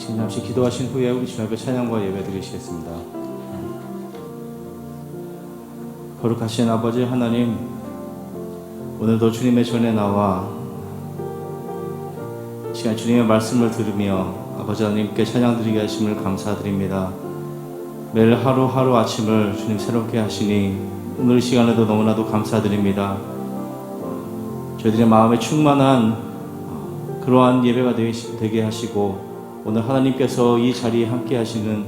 지금 잠시 기도하신 후에 우리 주님 앞에 찬양과 예배 드리시겠습니다. 거룩하신 아버지 하나님, 오늘도 주님의 전에 나와 시간 주님의 말씀을 들으며 아버지 하나님께 찬양 드리게 하심을 감사드립니다. 매일 하루하루 아침을 주님 새롭게 하시니 오늘 이 시간에도 너무나도 감사드립니다. 저희들의 마음에 충만한 그러한 예배가 되게 하시고 오늘 하나님께서 이 자리에 함께 하시는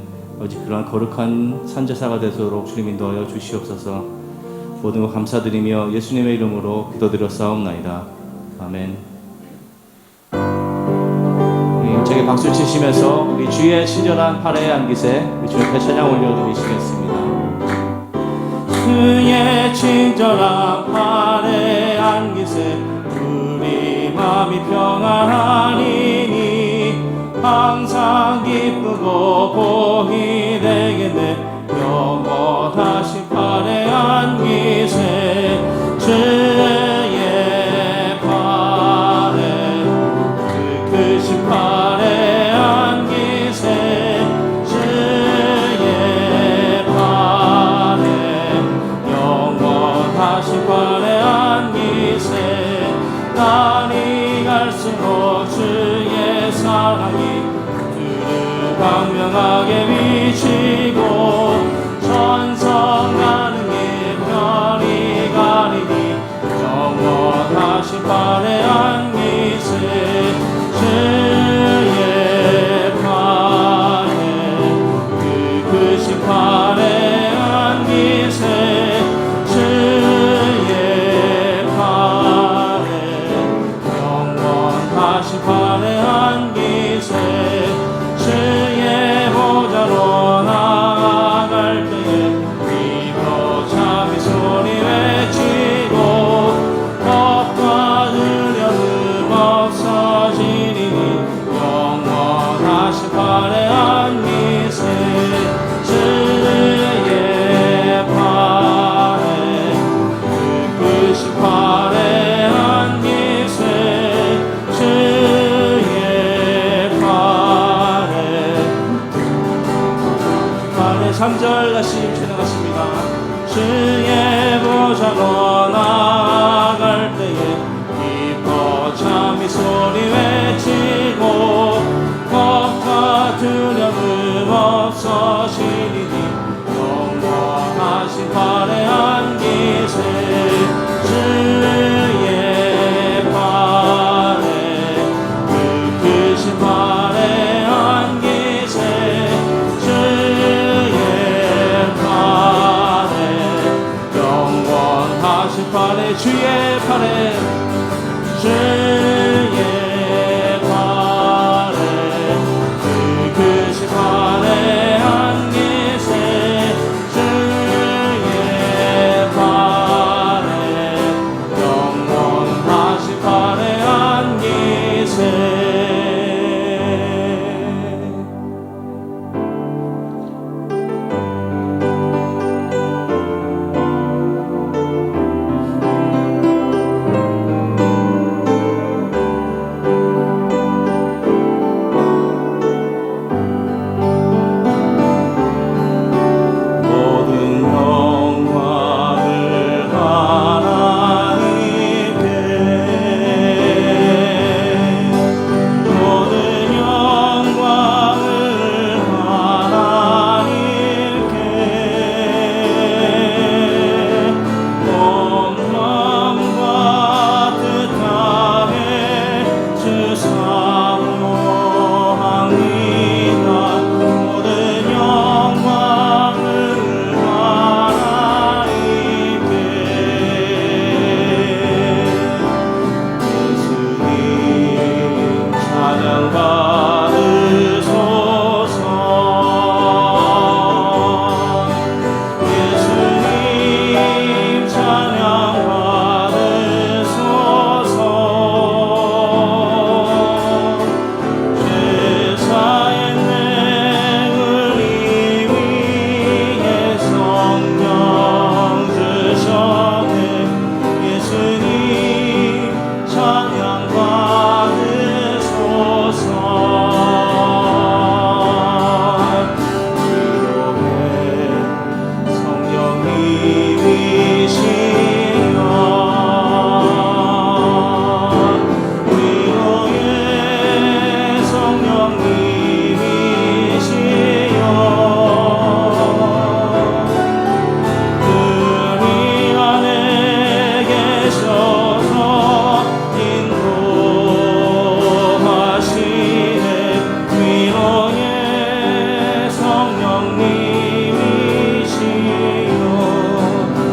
그러한 거룩한 산제사가 되도록 주님 인도하여 주시옵소서. 모든 것 감사드리며 예수님의 이름으로 기도드렸사옵나이다. 아멘. 우리 힘차게 박수 치시면서 우리 주의 친절한 팔에 안기세 우리 주의 앞에 찬양 올려드리시겠습니다. 주의 친절한 팔에 안기세 우리 마음이 평안하리니 항상 기쁘고 복이 되겠네. 영원하신 팔에 안기세 주의 팔에 그 크신 팔에 안기세 주의 팔에 영원하신 팔에 안기세. 날이 갈수록 주의 사랑이 주를 광명하게 비치고 천성 가는 길 별이 가리니 영원하신 팔에 안기세 주의 팔에 그 크신 팔에 안기세 주의 팔에 영원하신 팔에 안기세. 주의 보좌로 나아갈 때에 기도 참이 소리 외치고 법과 두려움 없어지리니 영원하신 팔에 안기세 주의 팔에 그 크신 팔에 안기세 주의 팔에 3절 다시 찬양하십니다. 주의 보좌로 나아갈 때에 기뻐 참이 소리 외치고 겁과 두려움 없어지리니 영원하신 팔에 안기세 주의 팔에 그 크신 팔에 안기세 주의 팔에 영원하신 팔에 주의 팔에 주의 팔에 그 크신 팔에 안기세 주의 팔에 영원하신 팔에 안기세.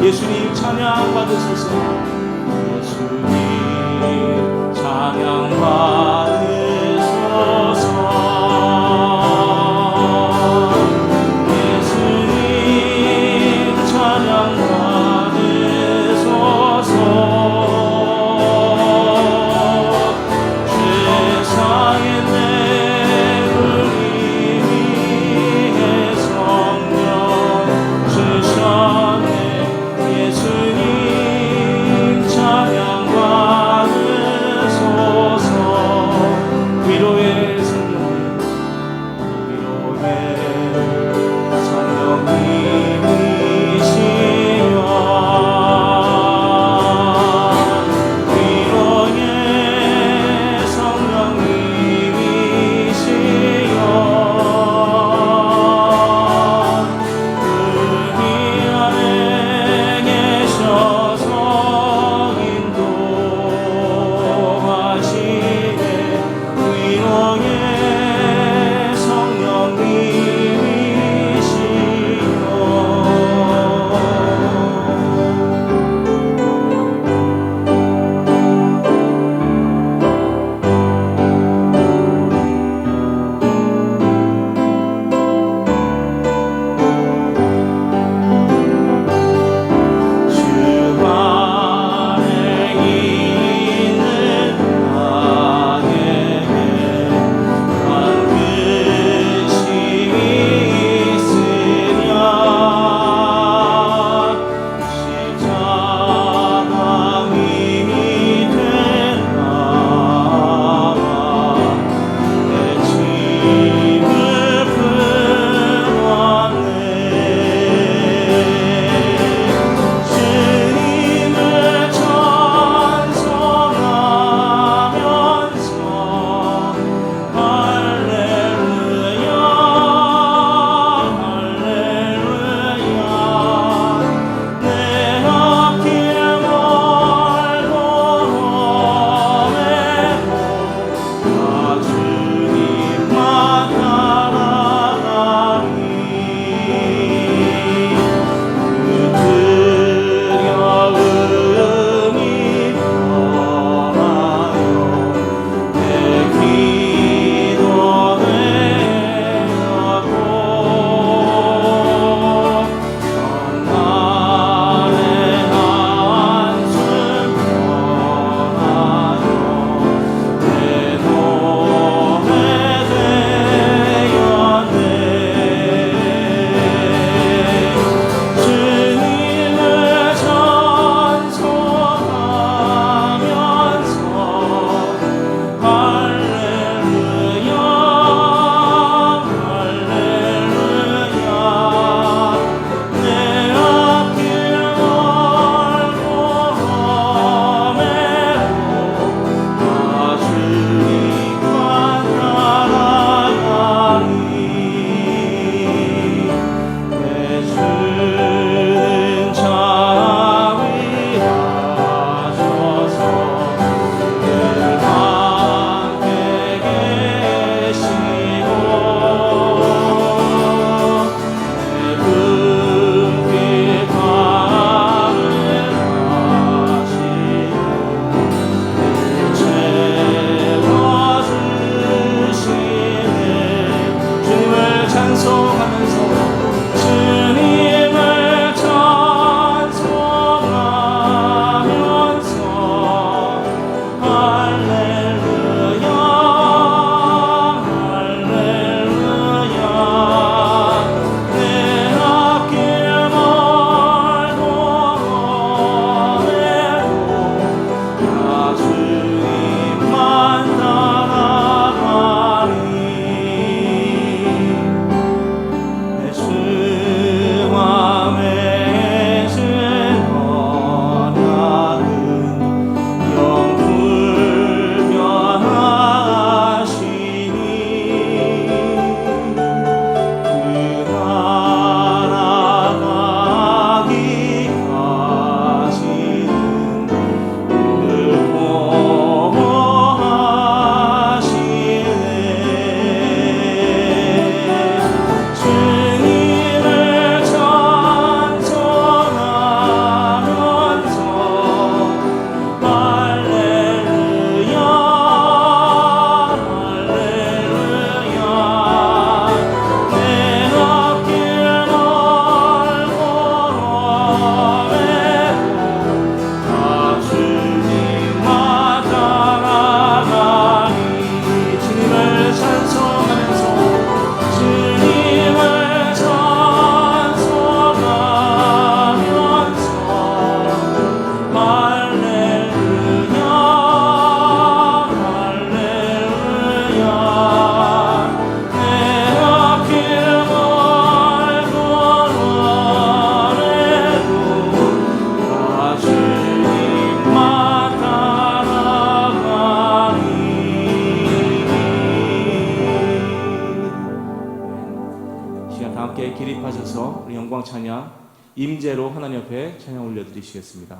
예수님 찬양 받으소서. 예수님 찬양 받으소서. 예수님 찬양 받으소서. 세상의 내를 위해 성령 주셨네. 예수님 찬양 받으소서. 영광 찬양 임재로 하나님 앞에 찬양 올려드리시겠습니다.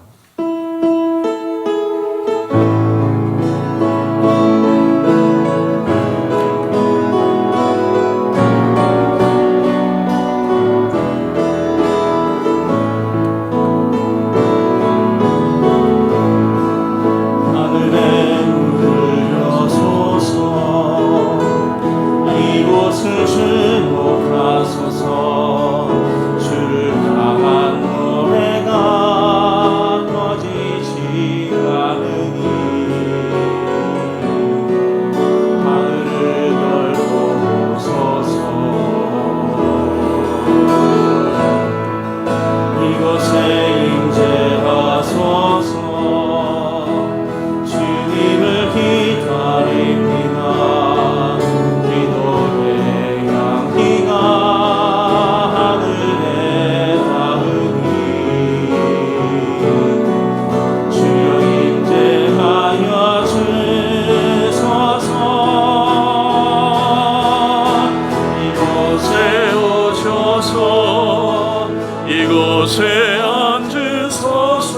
이곳에 앉으소서.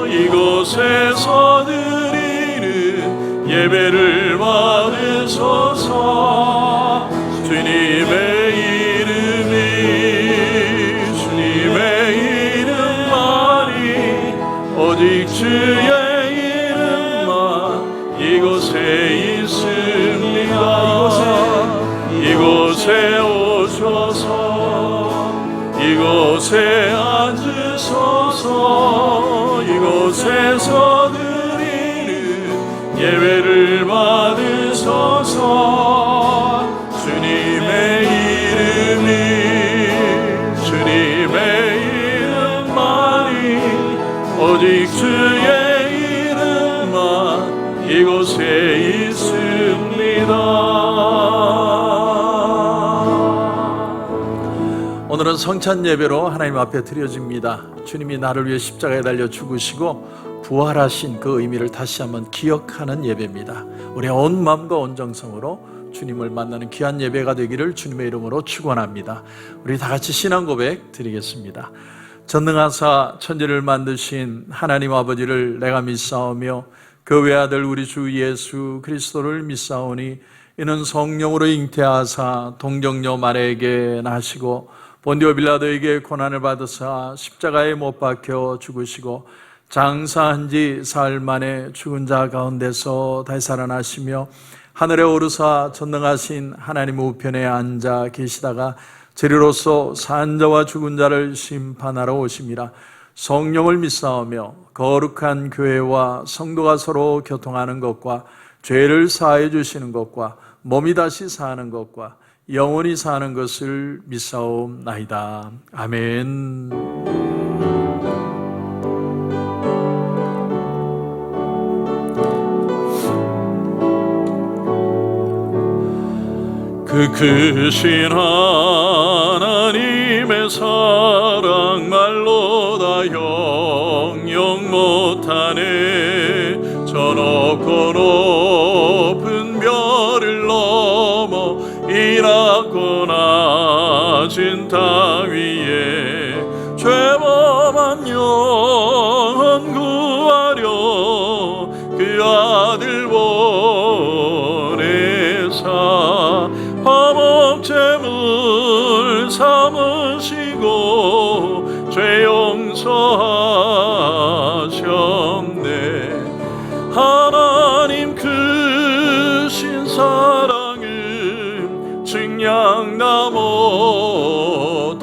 이곳에서 드리는 예배를 받으소서. 주님의 이름만이 오직 주의 이름만 이곳에 있습니다. 이곳에 오셔서 이곳에 앉으소서. 이곳에서 드리는 예배를 받으소서. 주님의 이름만이 오직 주의 이름만 이곳에 있습니다. 오늘은 성찬 예배로 하나님 앞에 드려집니다. 주님이 나를 위해 십자가에 달려 죽으시고 부활하신 그 의미를 다시 한번 기억하는 예배입니다. 우리의 온 마음과 온 정성으로 주님을 만나는 귀한 예배가 되기를 주님의 이름으로 축원합니다. 우리 다 같이 신앙 고백 드리겠습니다. 전능하사 천지를 만드신 하나님 아버지를 내가 믿사오며 그 외아들 우리 주 예수 그리스도를 믿사오니 이는 성령으로 잉태하사 동정녀 마리아에게 나시고 본디오 빌라도에게 고난을 받으사 십자가에 못 박혀 죽으시고 장사한 지 사흘 만에 죽은 자 가운데서 다시 살아나시며 하늘에 오르사 전능하신 하나님 우편에 앉아 계시다가 저리로서 산 자와 죽은 자를 심판하러 오심이라. 성령을 믿사오며 거룩한 교회와 성도가 서로 교통하는 것과 죄를 사하여 주시는 것과 몸이 다시 사는 것과 영원히 사는 것을 믿사옵나이다. 아멘. 그 크신 하나님의 사랑 말로 다 형용 못하네. 저 높고 높은 별을 넘어 이 낮고 낮은 땅 위에 죄범한 영혼 구하려 그 아들 보내사 화목제물 삼으시고 죄 용서하셨네. 하나님 크신 사랑은 증량나 못하네.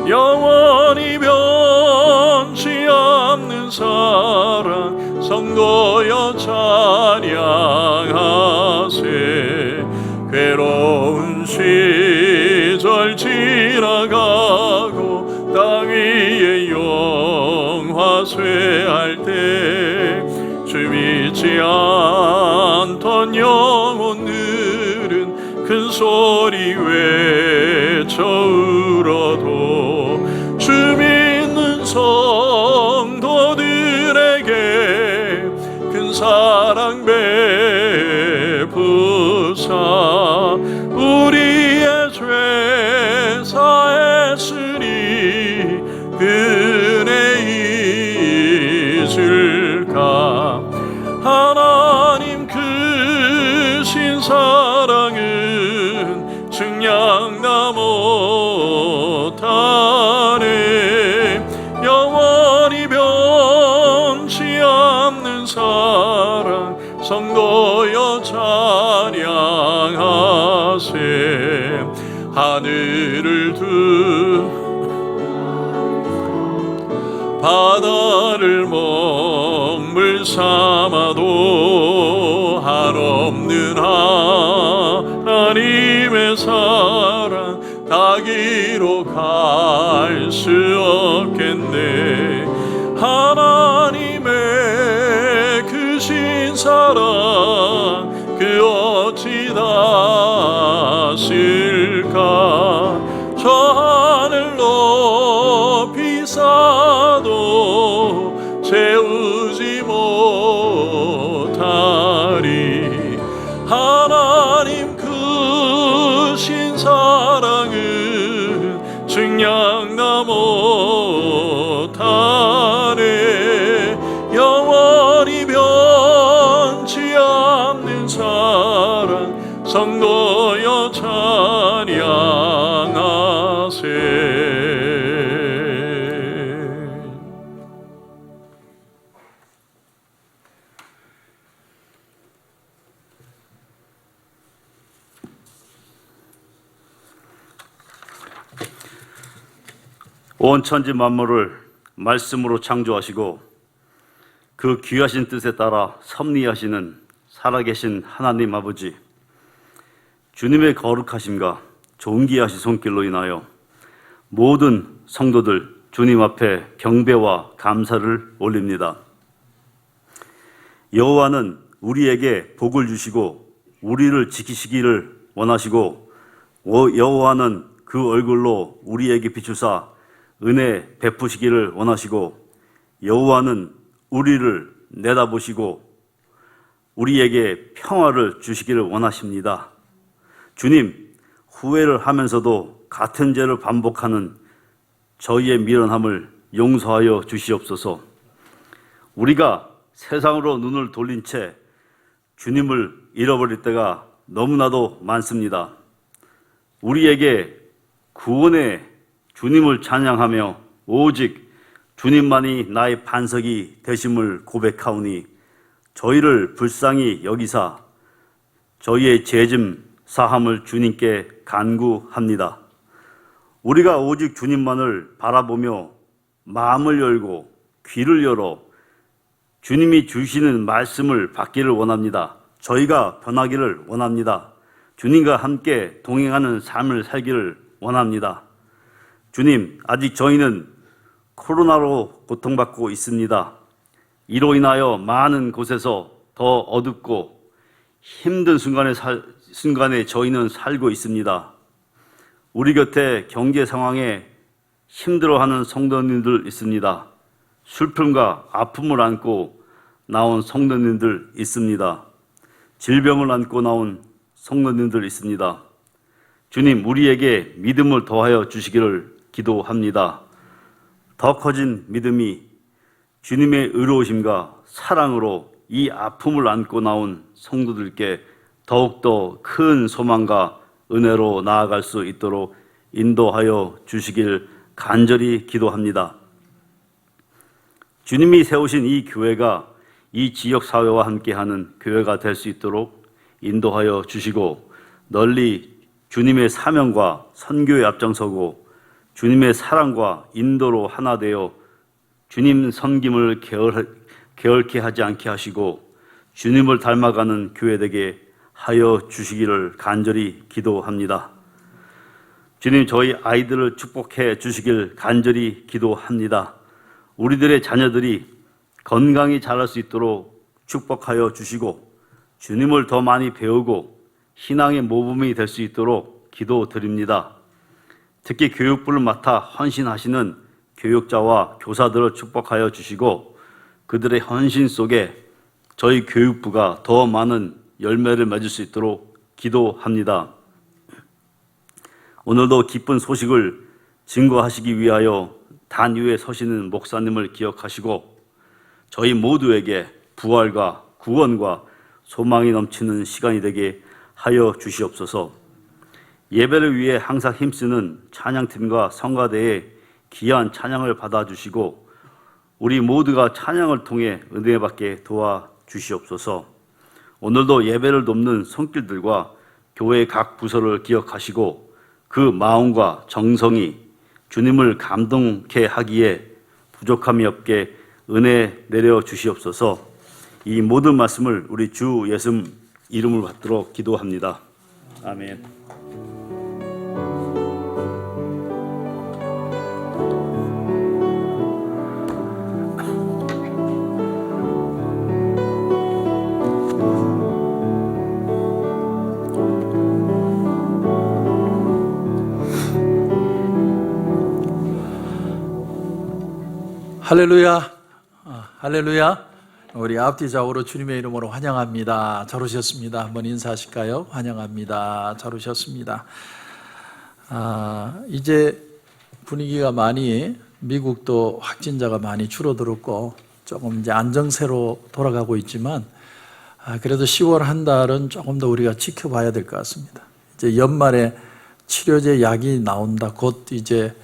영원히 변치 않는 사랑 성도여 찬양하세. 괴로운 시절 지나가고 땅 위에 영화 쇠할 때 주 믿지 않던 영혼들은 큰 소리 외쳐 울어도 주 믿는 성도들에게 큰 사랑 베푸사 우리의 죄 사 하늘을 바다를 먹물 삼아도 한없는 하나님의 사랑 닿기로 갈 수 없겠네. 하나님의 크신 사랑 그 어찌 다실까. 저 하늘 높이 쌓아도 채우지 못하리. 하나님 크신 사랑은 측량나 못하네. 영원히 변치 않는 사랑 성도여 찬양하세. 온 천지 만물을 말씀으로 창조하시고 그 귀하신 뜻에 따라 섭리하시는 살아계신 하나님 아버지, 주님의 거룩하심과 존귀하신 손길로 인하여 모든 성도들 주님 앞에 경배와 감사를 올립니다. 여호와는 우리에게 복을 주시고 우리를 지키시기를 원하시고 여호와는 그 얼굴로 우리에게 비추사 은혜 베푸시기를 원하시고 여호와는 우리를 내다보시고 우리에게 평화를 주시기를 원하십니다. 주님, 후회를 하면서도 같은 죄를 반복하는 저희의 미련함을 용서하여 주시옵소서. 우리가 세상으로 눈을 돌린 채 주님을 잃어버릴 때가 너무나도 많습니다. 우리에게 구원의 주님을 찬양하며 오직 주님만이 나의 반석이 되심을 고백하오니 저희를 불쌍히 여기사 저희의 죄짐 사함을 주님께 간구합니다. 우리가 오직 주님만을 바라보며 마음을 열고 귀를 열어 주님이 주시는 말씀을 받기를 원합니다. 저희가 변하기를 원합니다. 주님과 함께 동행하는 삶을 살기를 원합니다. 주님, 아직 저희는 코로나로 고통받고 있습니다. 이로 인하여 많은 곳에서 더 어둡고 힘든 순간에 저희는 살고 있습니다. 우리 곁에 경제 상황에 힘들어하는 성도님들 있습니다. 슬픔과 아픔을 안고 나온 성도님들 있습니다. 질병을 안고 나온 성도님들 있습니다. 주님, 우리에게 믿음을 더하여 주시기를 기도합니다. 더 커진 믿음이 주님의 의로우심과 사랑으로 이 아픔을 안고 나온 성도들께 더욱더 큰 소망과 은혜로 나아갈 수 있도록 인도하여 주시길 간절히 기도합니다. 주님이 세우신 이 교회가 이 지역 사회와 함께하는 교회가 될 수 있도록 인도하여 주시고 널리 주님의 사명과 선교에 앞장서고 주님의 사랑과 인도로 하나 되어 주님 섬김을 게을케 하지 않게 하시고 주님을 닮아가는 교회 되게 하여 주시기를 간절히 기도합니다. 주님, 저희 아이들을 축복해 주시길 간절히 기도합니다. 우리들의 자녀들이 건강히 자랄 수 있도록 축복하여 주시고 주님을 더 많이 배우고 신앙의 모범이 될 수 있도록 기도드립니다. 특히 교육부를 맡아 헌신하시는 교육자와 교사들을 축복하여 주시고 그들의 헌신 속에 저희 교육부가 더 많은 열매를 맺을 수 있도록 기도합니다. 오늘도 기쁜 소식을 증거하시기 위하여 단 위에 서시는 목사님을 기억하시고 저희 모두에게 부활과 구원과 소망이 넘치는 시간이 되게 하여 주시옵소서. 예배를 위해 항상 힘쓰는 찬양팀과 성가대의 귀한 찬양을 받아주시고 우리 모두가 찬양을 통해 은혜받게 도와주시옵소서. 오늘도 예배를 돕는 손길들과 교회 각 부서를 기억하시고 그 마음과 정성이 주님을 감동케 하기에 부족함이 없게 은혜 내려 주시옵소서. 이 모든 말씀을 우리 주 예수 이름을 받들어 기도합니다. 아멘. 할렐루야, 할렐루야. 우리 앞뒤 좌우로 주님의 이름으로 환영합니다. 잘 오셨습니다. 한번 인사하실까요? 환영합니다. 잘 오셨습니다. 이제 분위기가 많이, 미국도 확진자가 많이 줄어들었고 조금 이제 안정세로 돌아가고 있지만 그래도 10월 한 달은 조금 더 우리가 지켜봐야 될 것 같습니다. 이제 연말에 치료제 약이 나온다. 곧 이제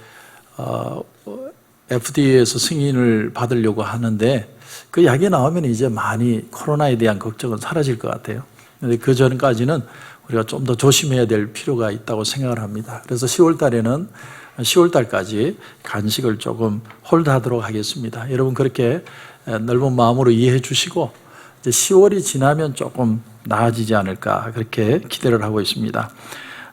FDA에서 승인을 받으려고 하는데 그 약이 나오면 이제 많이 코로나에 대한 걱정은 사라질 것 같아요. 그런데 그 전까지는 우리가 좀 더 조심해야 될 필요가 있다고 생각을 합니다. 그래서 10월 달에는 10월 달까지 간식을 조금 홀드하도록 하겠습니다. 여러분 그렇게 넓은 마음으로 이해해 주시고 이제 10월이 지나면 조금 나아지지 않을까 그렇게 기대를 하고 있습니다.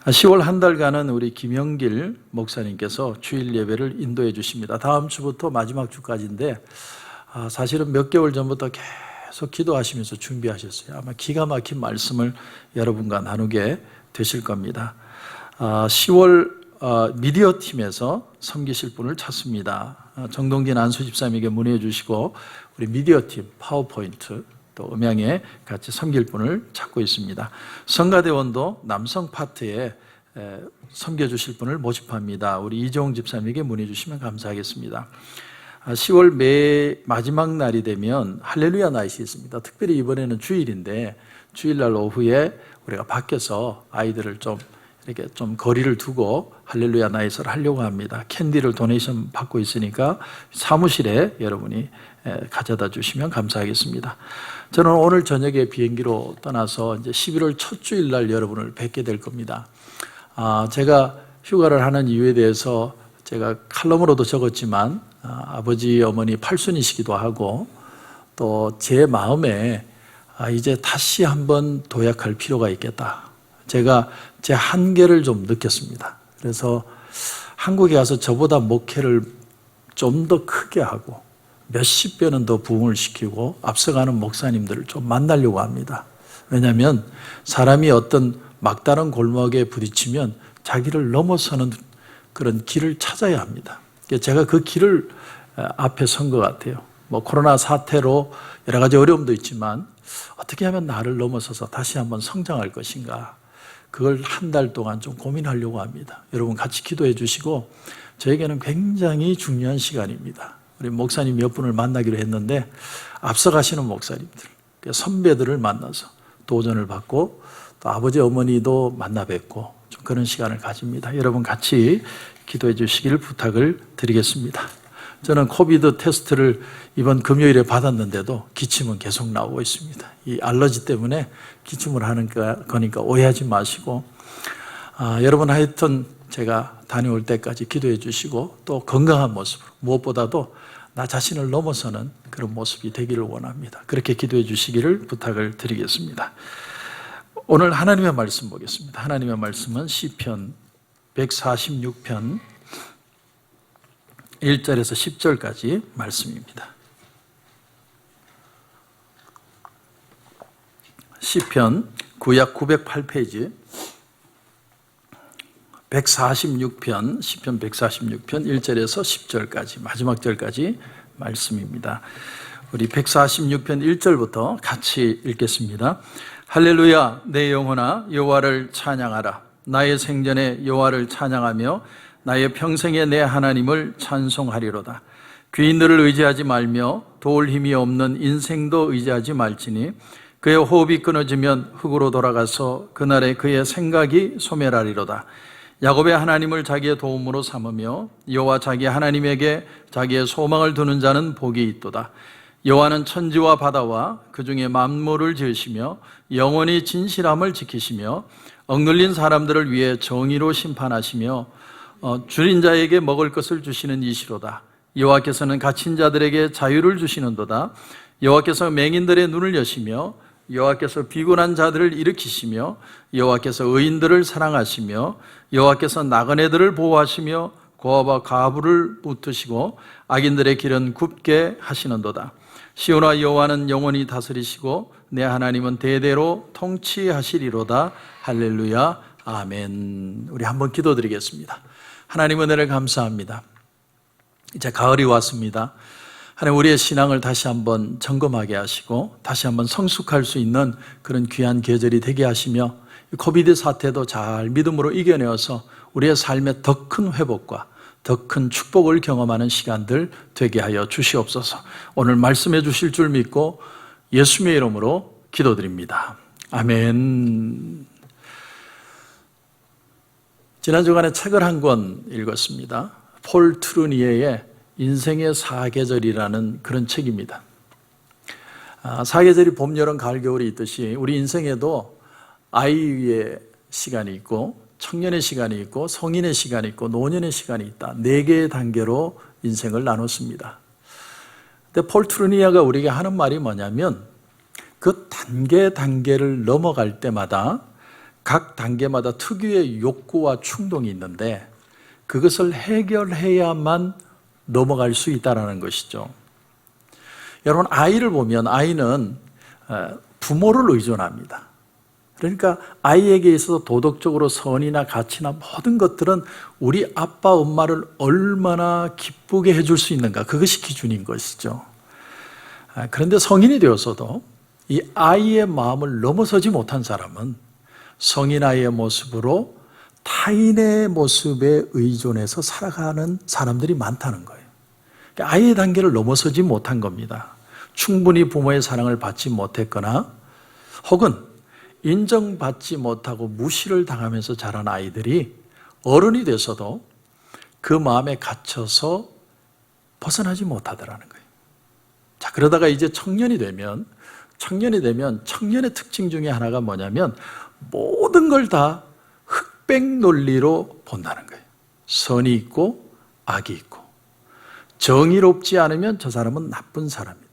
10월 한 달간은 우리 김영길 목사님께서 주일 예배를 인도해 주십니다. 다음 주부터 마지막 주까지인데 사실은 몇 개월 전부터 계속 기도하시면서 준비하셨어요. 아마 기가 막힌 말씀을 여러분과 나누게 되실 겁니다. 10월 미디어 팀에서 섬기실 분을 찾습니다. 정동진 안수 집사님에게 문의해 주시고 우리 미디어 팀 파워포인트 또 음향에 같이 섬길 분을 찾고 있습니다. 성가대원도 남성 파트에 섬겨주실 분을 모집합니다. 우리 이재용 집사님에게 문의 주시면 감사하겠습니다. 10월 마지막 날이 되면 할렐루야 나잇이 있습니다. 특별히 이번에는 주일인데 주일날 오후에 우리가 밖에서 아이들을 좀 이렇게 좀 거리를 두고 할렐루야 나잇을 하려고 합니다. 캔디를 도네이션 받고 있으니까 사무실에 여러분이 가져다 주시면 감사하겠습니다. 저는 오늘 저녁에 비행기로 떠나서 이제 11월 첫 주일날 여러분을 뵙게 될 겁니다. 제가 휴가를 하는 이유에 대해서 제가 칼럼으로도 적었지만 아버지 어머니 팔순이시기도 하고 또 제 마음에 이제 다시 한번 도약할 필요가 있겠다. 제가 제 한계를 좀 느꼈습니다. 그래서 한국에 가서 저보다 목회를 좀 더 크게 하고 몇십 배는 더 부흥을 시키고 앞서가는 목사님들을 좀 만나려고 합니다. 왜냐하면 사람이 어떤 막다른 골목에 부딪히면 자기를 넘어서는 그런 길을 찾아야 합니다. 제가 그 길을 앞에 선 것 같아요. 뭐 코로나 사태로 여러 가지 어려움도 있지만 어떻게 하면 나를 넘어서서 다시 한번 성장할 것인가, 그걸 한 달 동안 좀 고민하려고 합니다. 여러분 같이 기도해 주시고, 저에게는 굉장히 중요한 시간입니다. 우리 목사님 몇 분을 만나기로 했는데 앞서가시는 목사님들, 선배들을 만나서 도전을 받고 또 아버지 어머니도 만나 뵙고 좀 그런 시간을 가집니다. 여러분 같이 기도해 주시기를 부탁을 드리겠습니다. 저는 코비드 테스트를 이번 금요일에 받았는데도 기침은 계속 나오고 있습니다. 이 알러지 때문에 기침을 하는 거니까 오해하지 마시고, 여러분 하여튼 제가 다녀올 때까지 기도해 주시고 또 건강한 모습으로, 무엇보다도 나 자신을 넘어서는 그런 모습이 되기를 원합니다. 그렇게 기도해 주시기를 부탁을 드리겠습니다. 오늘 하나님의 말씀 보겠습니다. 하나님의 말씀은 시편 146편 1절에서 10절까지 말씀입니다. 시편 구약 908페이지 146편, 시편 146편 1절에서 10절까지 마지막 절까지 말씀입니다. 우리 146편 1절부터 같이 읽겠습니다. 할렐루야, 내 영혼아 여호와를 찬양하라. 나의 생전에 여호와를 찬양하며 나의 평생에 내 하나님을 찬송하리로다. 귀인들을 의지하지 말며 도울 힘이 없는 인생도 의지하지 말지니 그의 호흡이 끊어지면 흙으로 돌아가서 그날에 그의 생각이 소멸하리로다. 야곱의 하나님을 자기의 도움으로 삼으며 여호와 자기 하나님에게 자기의 소망을 두는 자는 복이 있도다. 여호와는 천지와 바다와 그 중에 만물을 지으시며 영원히 진실함을 지키시며 억눌린 사람들을 위해 정의로 심판하시며 줄인 자에게 먹을 것을 주시는 이시로다. 여호와께서는 갇힌 자들에게 자유를 주시는도다. 여호와께서 맹인들의 눈을 여시며 여호와께서 피곤한 자들을 일으키시며 여호와께서 의인들을 사랑하시며 여호와께서 나그네들을 보호하시며 고아와 가부를 붙으시고 악인들의 길은 굽게 하시는도다. 시온아 여호와는 영원히 다스리시고 내 하나님은 대대로 통치하시리로다. 할렐루야. 아멘. 우리 한번 기도드리겠습니다. 하나님 은혜를 감사합니다. 이제 가을이 왔습니다. 하나님 우리의 신앙을 다시 한번 점검하게 하시고 다시 한번 성숙할 수 있는 그런 귀한 계절이 되게 하시며 코비드 사태도 잘 믿음으로 이겨내어서 우리의 삶의 더 큰 회복과 더 큰 축복을 경험하는 시간들 되게 하여 주시옵소서. 오늘 말씀해 주실 줄 믿고 예수님의 이름으로 기도드립니다. 아멘. 지난 주간에 책을 한 권 읽었습니다. 폴 트루니에의 인생의 사계절이라는 그런 책입니다. 사계절이 봄, 여름, 가을, 겨울이 있듯이 우리 인생에도 아이의 시간이 있고 청년의 시간이 있고 성인의 시간이 있고 노년의 시간이 있다. 4개의 단계로 인생을 나눴습니다. 근데 폴 트루니에가 우리에게 하는 말이 뭐냐면 그 단계를 넘어갈 때마다 각 단계마다 특유의 욕구와 충동이 있는데 그것을 해결해야만 넘어갈 수 있다는 것이죠. 여러분, 아이를 보면 아이는 부모를 의존합니다. 그러니까 아이에게 있어서 도덕적으로 선이나 가치나 모든 것들은 우리 아빠, 엄마를 얼마나 기쁘게 해줄 수 있는가, 그것이 기준인 것이죠. 그런데 성인이 되어서도 이 아이의 마음을 넘어서지 못한 사람은 성인 아이의 모습으로 타인의 모습에 의존해서 살아가는 사람들이 많다는 거예요. 그러니까 아이의 단계를 넘어서지 못한 겁니다. 충분히 부모의 사랑을 받지 못했거나 혹은 인정받지 못하고 무시를 당하면서 자란 아이들이 어른이 돼서도 그 마음에 갇혀서 벗어나지 못하더라는 거예요. 자, 그러다가 이제 청년이 되면 청년의 특징 중에 하나가 뭐냐면 모든 걸 다 흑백 논리로 본다는 거예요. 선이 있고 악이 있고 정의롭지 않으면 저 사람은 나쁜 사람이다.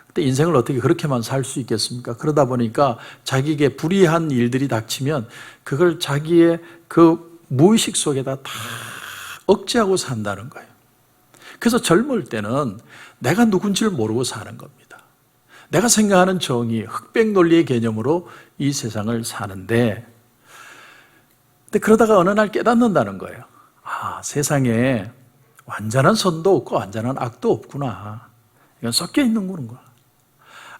근데 인생을 어떻게 그렇게만 살 수 있겠습니까? 그러다 보니까 자기에게 불이한 일들이 닥치면 그걸 자기의 그 무의식 속에다 다 억제하고 산다는 거예요. 그래서 젊을 때는 내가 누군지를 모르고 사는 겁니다. 내가 생각하는 정의, 흑백 논리의 개념으로 이 세상을 사는데, 근데 그러다가 어느 날 깨닫는다는 거예요. 아, 세상에 완전한 선도 없고 완전한 악도 없구나. 이건 섞여 있는 거구나.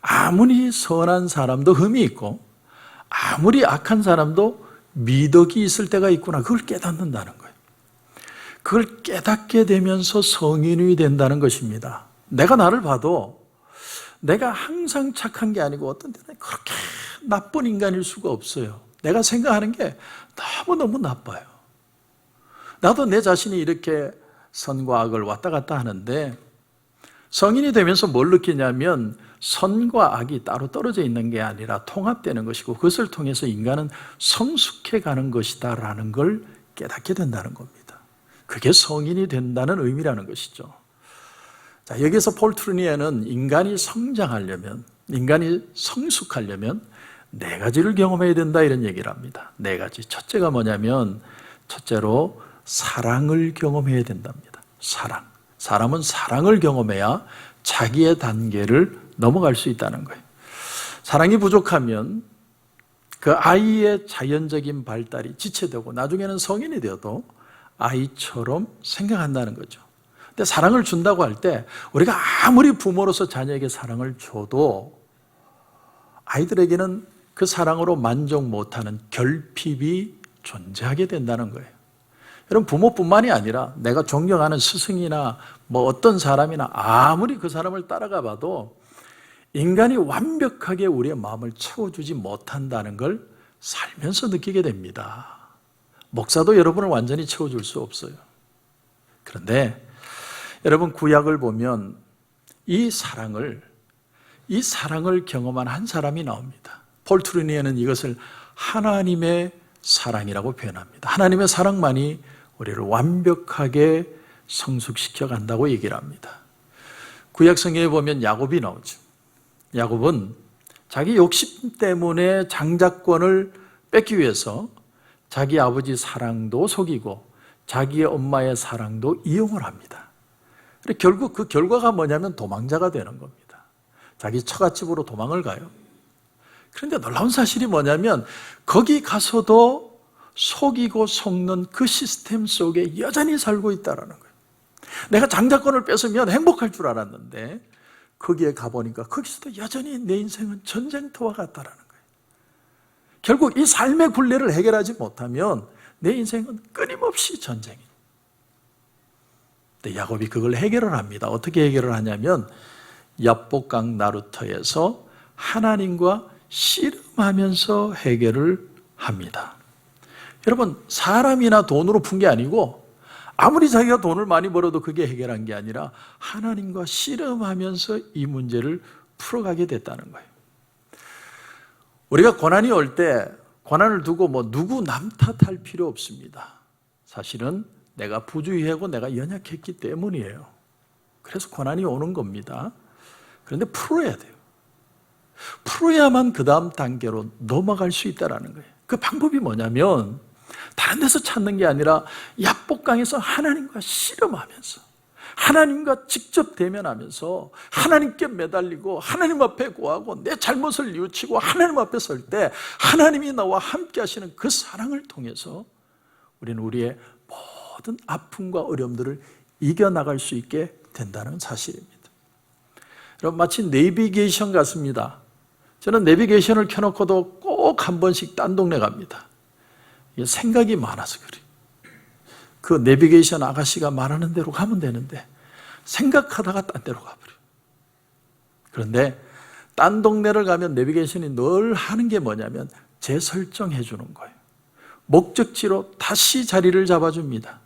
아무리 선한 사람도 흠이 있고 아무리 악한 사람도 미덕이 있을 때가 있구나. 그걸 깨닫는다는 거예요. 그걸 깨닫게 되면서 성인이 된다는 것입니다. 내가 나를 봐도 내가 항상 착한 게 아니고 어떤 때는 그렇게 나쁜 인간일 수가 없어요. 내가 생각하는 게 너무너무 나빠요. 나도 내 자신이 이렇게 선과 악을 왔다 갔다 하는데 성인이 되면서 뭘 느끼냐면 선과 악이 따로 떨어져 있는 게 아니라 통합되는 것이고 그것을 통해서 인간은 성숙해 가는 것이다라는 걸 깨닫게 된다는 겁니다. 그게 성인이 된다는 의미라는 것이죠. 자, 여기서 폴 트루니에는 인간이 성장하려면, 인간이 성숙하려면 4가지를 경험해야 된다 이런 얘기를 합니다. 4가지. 첫째가 뭐냐면 첫째로 사랑을 경험해야 된답니다. 사랑. 사람은 사랑을 경험해야 자기의 단계를 넘어갈 수 있다는 거예요. 사랑이 부족하면 그 아이의 자연적인 발달이 지체되고 나중에는 성인이 되어도 아이처럼 생각한다는 거죠. 근데 사랑을 준다고 할 때 우리가 아무리 부모로서 자녀에게 사랑을 줘도 아이들에게는 그 사랑으로 만족 못하는 결핍이 존재하게 된다는 거예요. 여러분, 부모뿐만이 아니라 내가 존경하는 스승이나 뭐 어떤 사람이나 아무리 그 사람을 따라가 봐도 인간이 완벽하게 우리의 마음을 채워주지 못한다는 걸 살면서 느끼게 됩니다. 목사도 여러분을 완전히 채워줄 수 없어요. 그런데 여러분, 구약을 보면 이 사랑을 경험한 한 사람이 나옵니다. 폴 트루니에는 이것을 하나님의 사랑이라고 표현합니다. 하나님의 사랑만이 우리를 완벽하게 성숙시켜 간다고 얘기를 합니다. 구약성경에 보면 야곱이 나오죠. 야곱은 자기 욕심 때문에 장자권을 뺏기 위해서 자기 아버지 사랑도 속이고 자기의 엄마의 사랑도 이용을 합니다. 결국 그 결과가 뭐냐면 도망자가 되는 겁니다. 자기 처갓집으로 도망을 가요. 그런데 놀라운 사실이 뭐냐면 거기 가서도 속이고 속는 그 시스템 속에 여전히 살고 있다는 거예요. 내가 장자권을 뺏으면 행복할 줄 알았는데 거기에 가보니까 거기서도 여전히 내 인생은 전쟁터와 같다는 거예요. 결국 이 삶의 굴레를 해결하지 못하면 내 인생은 끊임없이 전쟁이에요. 근데 야곱이 그걸 해결을 합니다. 어떻게 해결을 하냐면 야복강 나루터에서 하나님과 씨름하면서 해결을 합니다. 여러분, 사람이나 돈으로 푼 게 아니고 아무리 자기가 돈을 많이 벌어도 그게 해결한 게 아니라 하나님과 씨름하면서 이 문제를 풀어가게 됐다는 거예요. 우리가 고난이 올 때 고난을 두고 누구 남 탓할 필요 없습니다. 사실은 내가 부주의하고 내가 연약했기 때문이에요. 그래서 고난이 오는 겁니다. 그런데 풀어야 돼요. 풀어야만 그 다음 단계로 넘어갈 수 있다는 거예요. 그 방법이 뭐냐면 다른 데서 찾는 게 아니라 야복강에서 하나님과 씨름하면서 하나님과 직접 대면하면서 하나님께 매달리고 하나님 앞에 구하고 내 잘못을 뉘우치고 하나님 앞에 설 때 하나님이 나와 함께 하시는 그 사랑을 통해서 우리는 우리의 모든 아픔과 어려움들을 이겨나갈 수 있게 된다는 사실입니다. 여러분, 마치 내비게이션 같습니다. 저는 내비게이션을 켜놓고도 꼭 한 번씩 딴 동네 갑니다. 생각이 많아서 그래요. 그 내비게이션 아가씨가 말하는 대로 가면 되는데 생각하다가 딴 데로 가버려요. 그런데 딴 동네를 가면 내비게이션이 늘 하는 게 뭐냐면 재설정해 주는 거예요. 목적지로 다시 자리를 잡아줍니다.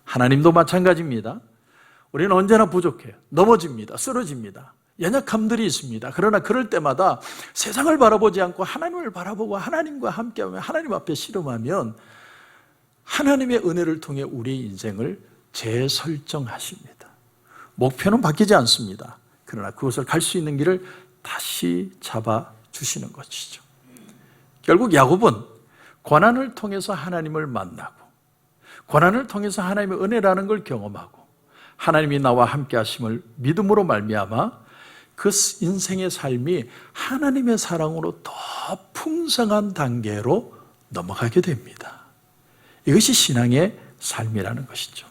하나님도 마찬가지입니다. 우리는 언제나 부족해요. 넘어집니다. 쓰러집니다. 연약함들이 있습니다. 그러나 그럴 때마다 세상을 바라보지 않고 하나님을 바라보고 하나님과 함께하며 하나님 앞에 씨름하면 하나님의 은혜를 통해 우리의 인생을 재설정하십니다. 목표는 바뀌지 않습니다. 그러나 그것을 갈 수 있는 길을 다시 잡아주시는 것이죠. 결국 야곱은 고난을 통해서 하나님을 만나고 고난을 통해서 하나님의 은혜라는 걸 경험하고 하나님이 나와 함께 하심을 믿음으로 말미암아 그 인생의 삶이 하나님의 사랑으로 더 풍성한 단계로 넘어가게 됩니다. 이것이 신앙의 삶이라는 것이죠.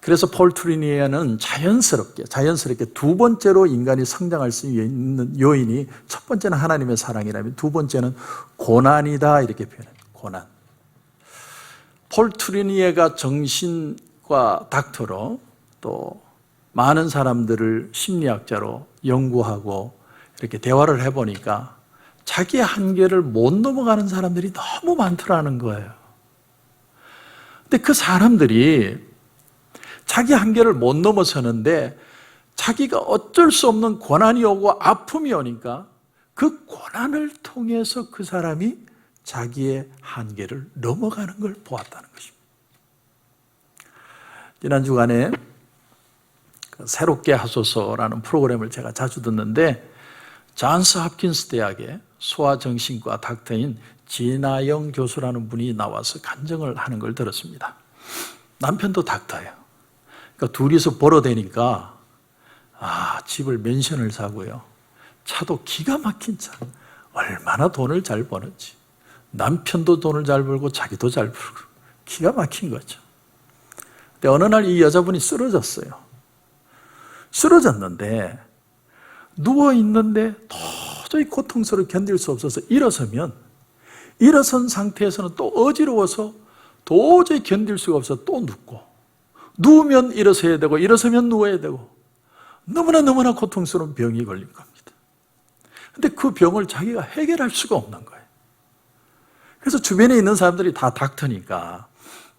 그래서 폴 트리니에는 자연스럽게 두 번째로 인간이 성장할 수 있는 요인이 첫 번째는 하나님의 사랑이라면 두 번째는 고난이다 이렇게 표현해요. 고난. 폴 트리니에가 정신과 닥터로 또 많은 사람들을 심리학자로 연구하고 이렇게 대화를 해보니까 자기의 한계를 못 넘어가는 사람들이 너무 많더라는 거예요. 근데 그 사람들이 자기 한계를 못 넘어서는데 자기가 어쩔 수 없는 고난이 오고 아픔이 오니까 그 고난을 통해서 그 사람이 자기의 한계를 넘어가는 걸 보았다는 것입니다. 지난 주간에 새롭게 하소서라는 프로그램을 제가 자주 듣는데 존스 홉킨스 대학의 소아정신과 닥터인 진아영 교수라는 분이 나와서 간증을 하는 걸 들었습니다. 남편도 닥터예요. 그러니까 둘이서 벌어대니까 집을 맨션을 사고요. 차도 기가 막힌 차. 얼마나 돈을 잘 버는지. 남편도 돈을 잘 벌고 자기도 잘 벌고 기가 막힌 거죠. 근데 어느 날 이 여자분이 쓰러졌어요. 쓰러졌는데 누워있는데 도저히 고통스러워 견딜 수 없어서 일어선 상태에서는 또 어지러워서 도저히 견딜 수가 없어서 또 눕고 누우면 일어서야 되고 일어서면 누워야 되고 너무나 고통스러운 병이 걸린 겁니다. 근데 그 병을 자기가 해결할 수가 없는 거예요. 그래서 주변에 있는 사람들이 다 닥터니까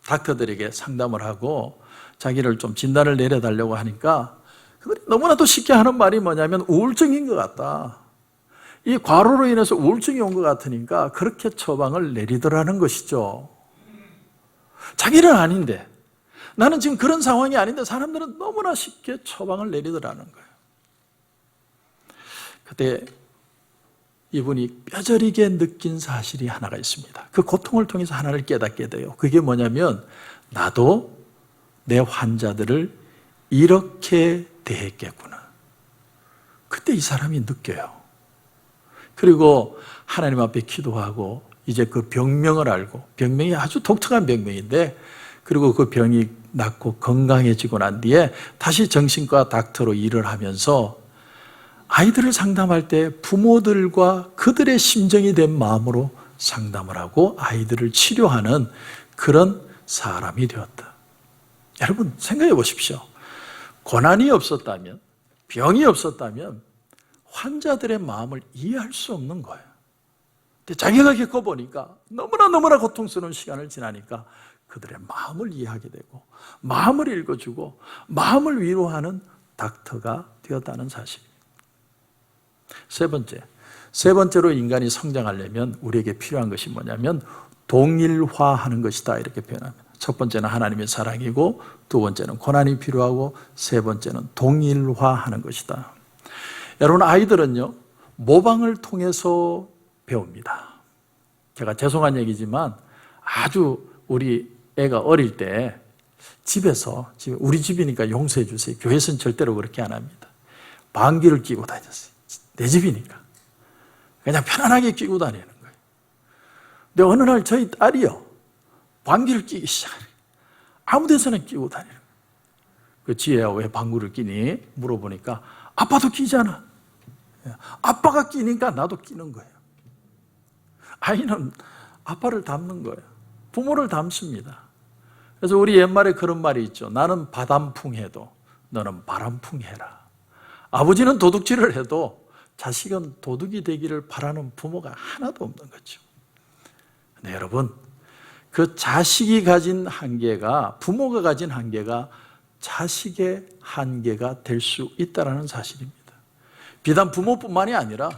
닥터들에게 상담을 하고 자기를 좀 진단을 내려달라고 하니까 그들이 너무나도 쉽게 하는 말이 뭐냐면 우울증인 것 같다. 이 과로로 인해서 우울증이 온 것 같으니까 그렇게 처방을 내리더라는 것이죠. 자기는 아닌데, 나는 지금 그런 상황이 아닌데 사람들은 너무나 쉽게 처방을 내리더라는 거예요. 그때 이분이 뼈저리게 느낀 사실이 하나가 있습니다. 그 고통을 통해서 하나를 깨닫게 돼요. 그게 뭐냐면, 나도 내 환자들을 이렇게 대했겠구나. 그때 이 사람이 느껴요. 그리고 하나님 앞에 기도하고 이제 그 병명을 알고, 병명이 아주 독특한 병명인데, 그리고 그 병이 낫고 건강해지고 난 뒤에 다시 정신과 닥터로 일을 하면서 아이들을 상담할 때 부모들과 그들의 심정이 된 마음으로 상담을 하고 아이들을 치료하는 그런 사람이 되었다. 여러분 생각해 보십시오. 고난이 없었다면, 병이 없었다면 환자들의 마음을 이해할 수 없는 거예요. 근데 자기가 겪어보니까 너무나 고통스러운 시간을 지나니까 그들의 마음을 이해하게 되고 마음을 읽어주고 마음을 위로하는 닥터가 되었다는 사실입니다. 세 번째로 인간이 성장하려면 우리에게 필요한 것이 뭐냐면 동일화하는 것이다, 이렇게 표현합니다. 첫 번째는 하나님의 사랑이고, 두 번째는 고난이 필요하고, 세 번째는 동일화하는 것이다. 여러분, 아이들은요 모방을 통해서 배웁니다. 제가 죄송한 얘기지만 아주 우리 애가 어릴 때 집에서, 우리 집이니까 용서해 주세요, 교회에서는 절대로 그렇게 안 합니다. 방귀를 끼고 다녔어요. 내 집이니까 그냥 편안하게 끼고 다니는 거예요. 근데 어느 날 저희 딸이요 방귀를 끼기 시작해요. 아무 데서나 끼고 다니는 거예요. 그 지혜야, 왜 방귀를 끼니? 물어보니까 아빠도 끼잖아. 아빠가 끼니까 나도 끼는 거예요. 아이는 아빠를 닮는 거예요. 부모를 닮습니다. 그래서 우리 옛말에 그런 말이 있죠. 나는 바람풍해도 너는 바람풍해라. 아버지는 도둑질을 해도 자식은 도둑이 되기를 바라는 부모가 하나도 없는 거죠. 근데 여러분, 그 자식이 가진 한계가, 부모가 가진 한계가 자식의 한계가 될 수 있다는 사실입니다. 비단 부모뿐만이 아니라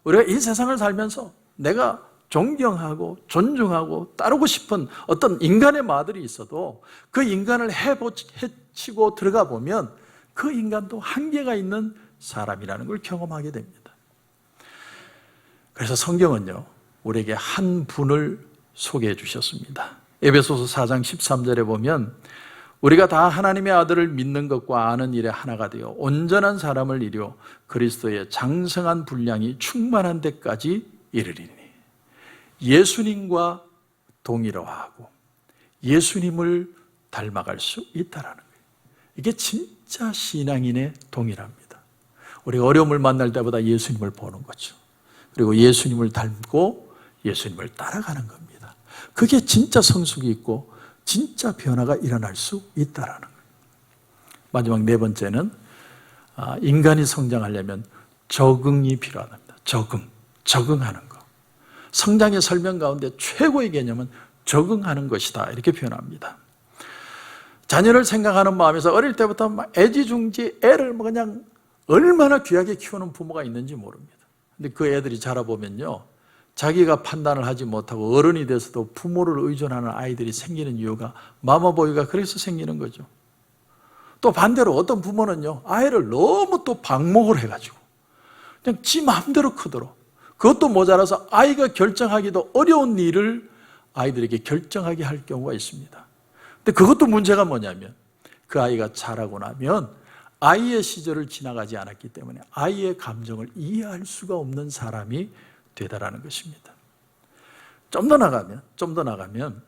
우리가 이 세상을 살면서 내가 존경하고 존중하고 따르고 싶은 어떤 인간의 마들이 있어도 그 인간을 해치고 들어가 보면 그 인간도 한계가 있는 사람이라는 걸 경험하게 됩니다. 그래서 성경은요 우리에게 한 분을 소개해 주셨습니다. 에베소서 4장 13절에 보면 우리가 다 하나님의 아들을 믿는 것과 아는 일에 하나가 되어 온전한 사람을 이루어 그리스도의 장성한 분량이 충만한 데까지 이르리니, 예수님과 동일화하고 예수님을 닮아갈 수 있다는 거예요. 이게 진짜 신앙인의 동일합니다. 우리가 어려움을 만날 때보다 예수님을 보는 거죠. 그리고 예수님을 닮고 예수님을 따라가는 겁니다. 그게 진짜 성숙이 있고 진짜 변화가 일어날 수 있다는 거예요. 마지막 네 번째는 인간이 성장하려면 적응이 필요합니다. 적응하는 것. 성장의 설명 가운데 최고의 개념은 적응하는 것이다, 이렇게 표현합니다. 자녀를 생각하는 마음에서 어릴 때부터 막 애지중지 애를 그냥 얼마나 귀하게 키우는 부모가 있는지 모릅니다. 근데 그 애들이 자라보면요 자기가 판단을 하지 못하고 어른이 돼서도 부모를 의존하는 아이들이 생기는 이유가 마마보이가 그래서 생기는 거죠. 또 반대로 어떤 부모는요 아이를 너무 또 방목을 해가지고 그냥 지 마음대로 크도록, 그것도 모자라서 아이가 결정하기도 어려운 일을 아이들에게 결정하게 할 경우가 있습니다. 근데 그것도 문제가 뭐냐면 그 아이가 자라고 나면 아이의 시절을 지나가지 않았기 때문에 아이의 감정을 이해할 수가 없는 사람이 되다라는 것입니다. 좀 더 나가면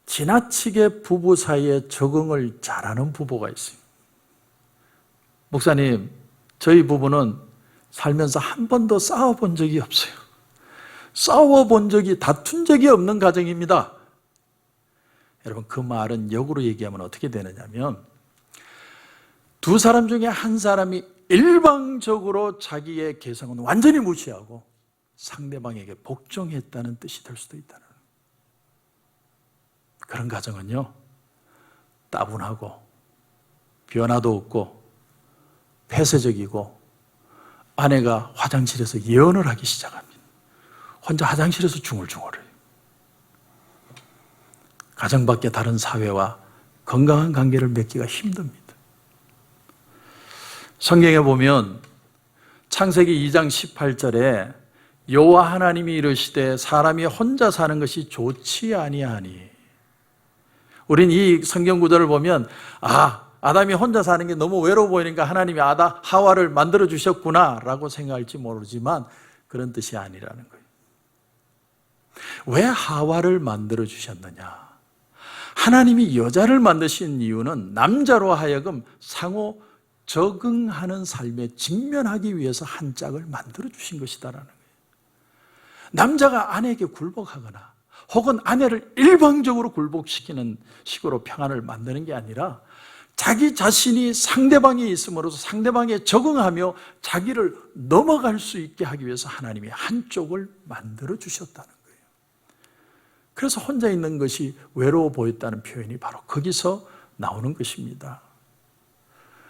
지나치게 부부 사이에 적응을 잘하는 부부가 있어요. 목사님, 저희 부부는 살면서 한 번도 싸워본 적이 없어요. 싸워본 적이, 다툰 적이 없는 가정입니다. 여러분, 그 말은 역으로 얘기하면 어떻게 되느냐면 두 사람 중에 한 사람이 일방적으로 자기의 개성은 완전히 무시하고 상대방에게 복종했다는 뜻이 될 수도 있다는 거예요. 그런 가정은요 따분하고 변화도 없고 폐쇄적이고 아내가 화장실에서 예언을 하기 시작합니다. 혼자 화장실에서 중얼중얼해요. 가정 밖의 다른 사회와 건강한 관계를 맺기가 힘듭니다. 성경에 보면 창세기 2장 18절에 여호와 하나님이 이르시되 사람이 혼자 사는 것이 좋지 아니하니. 우린 이 성경 구절을 보면 아담이 혼자 사는 게 너무 외로워 보이니까 하나님이 하와를 만들어 주셨구나 라고 생각할지 모르지만 그런 뜻이 아니라는 거예요. 왜 하와를 만들어 주셨느냐? 하나님이 여자를 만드신 이유는 남자로 하여금 상호 적응하는 삶에 직면하기 위해서 한 짝을 만들어 주신 것이다라는 거예요. 남자가 아내에게 굴복하거나 혹은 아내를 일방적으로 굴복시키는 식으로 평안을 만드는 게 아니라 자기 자신이 상대방이 있음으로써 상대방에 적응하며 자기를 넘어갈 수 있게 하기 위해서 하나님이 한쪽을 만들어 주셨다는 거예요. 그래서 혼자 있는 것이 외로워 보였다는 표현이 바로 거기서 나오는 것입니다.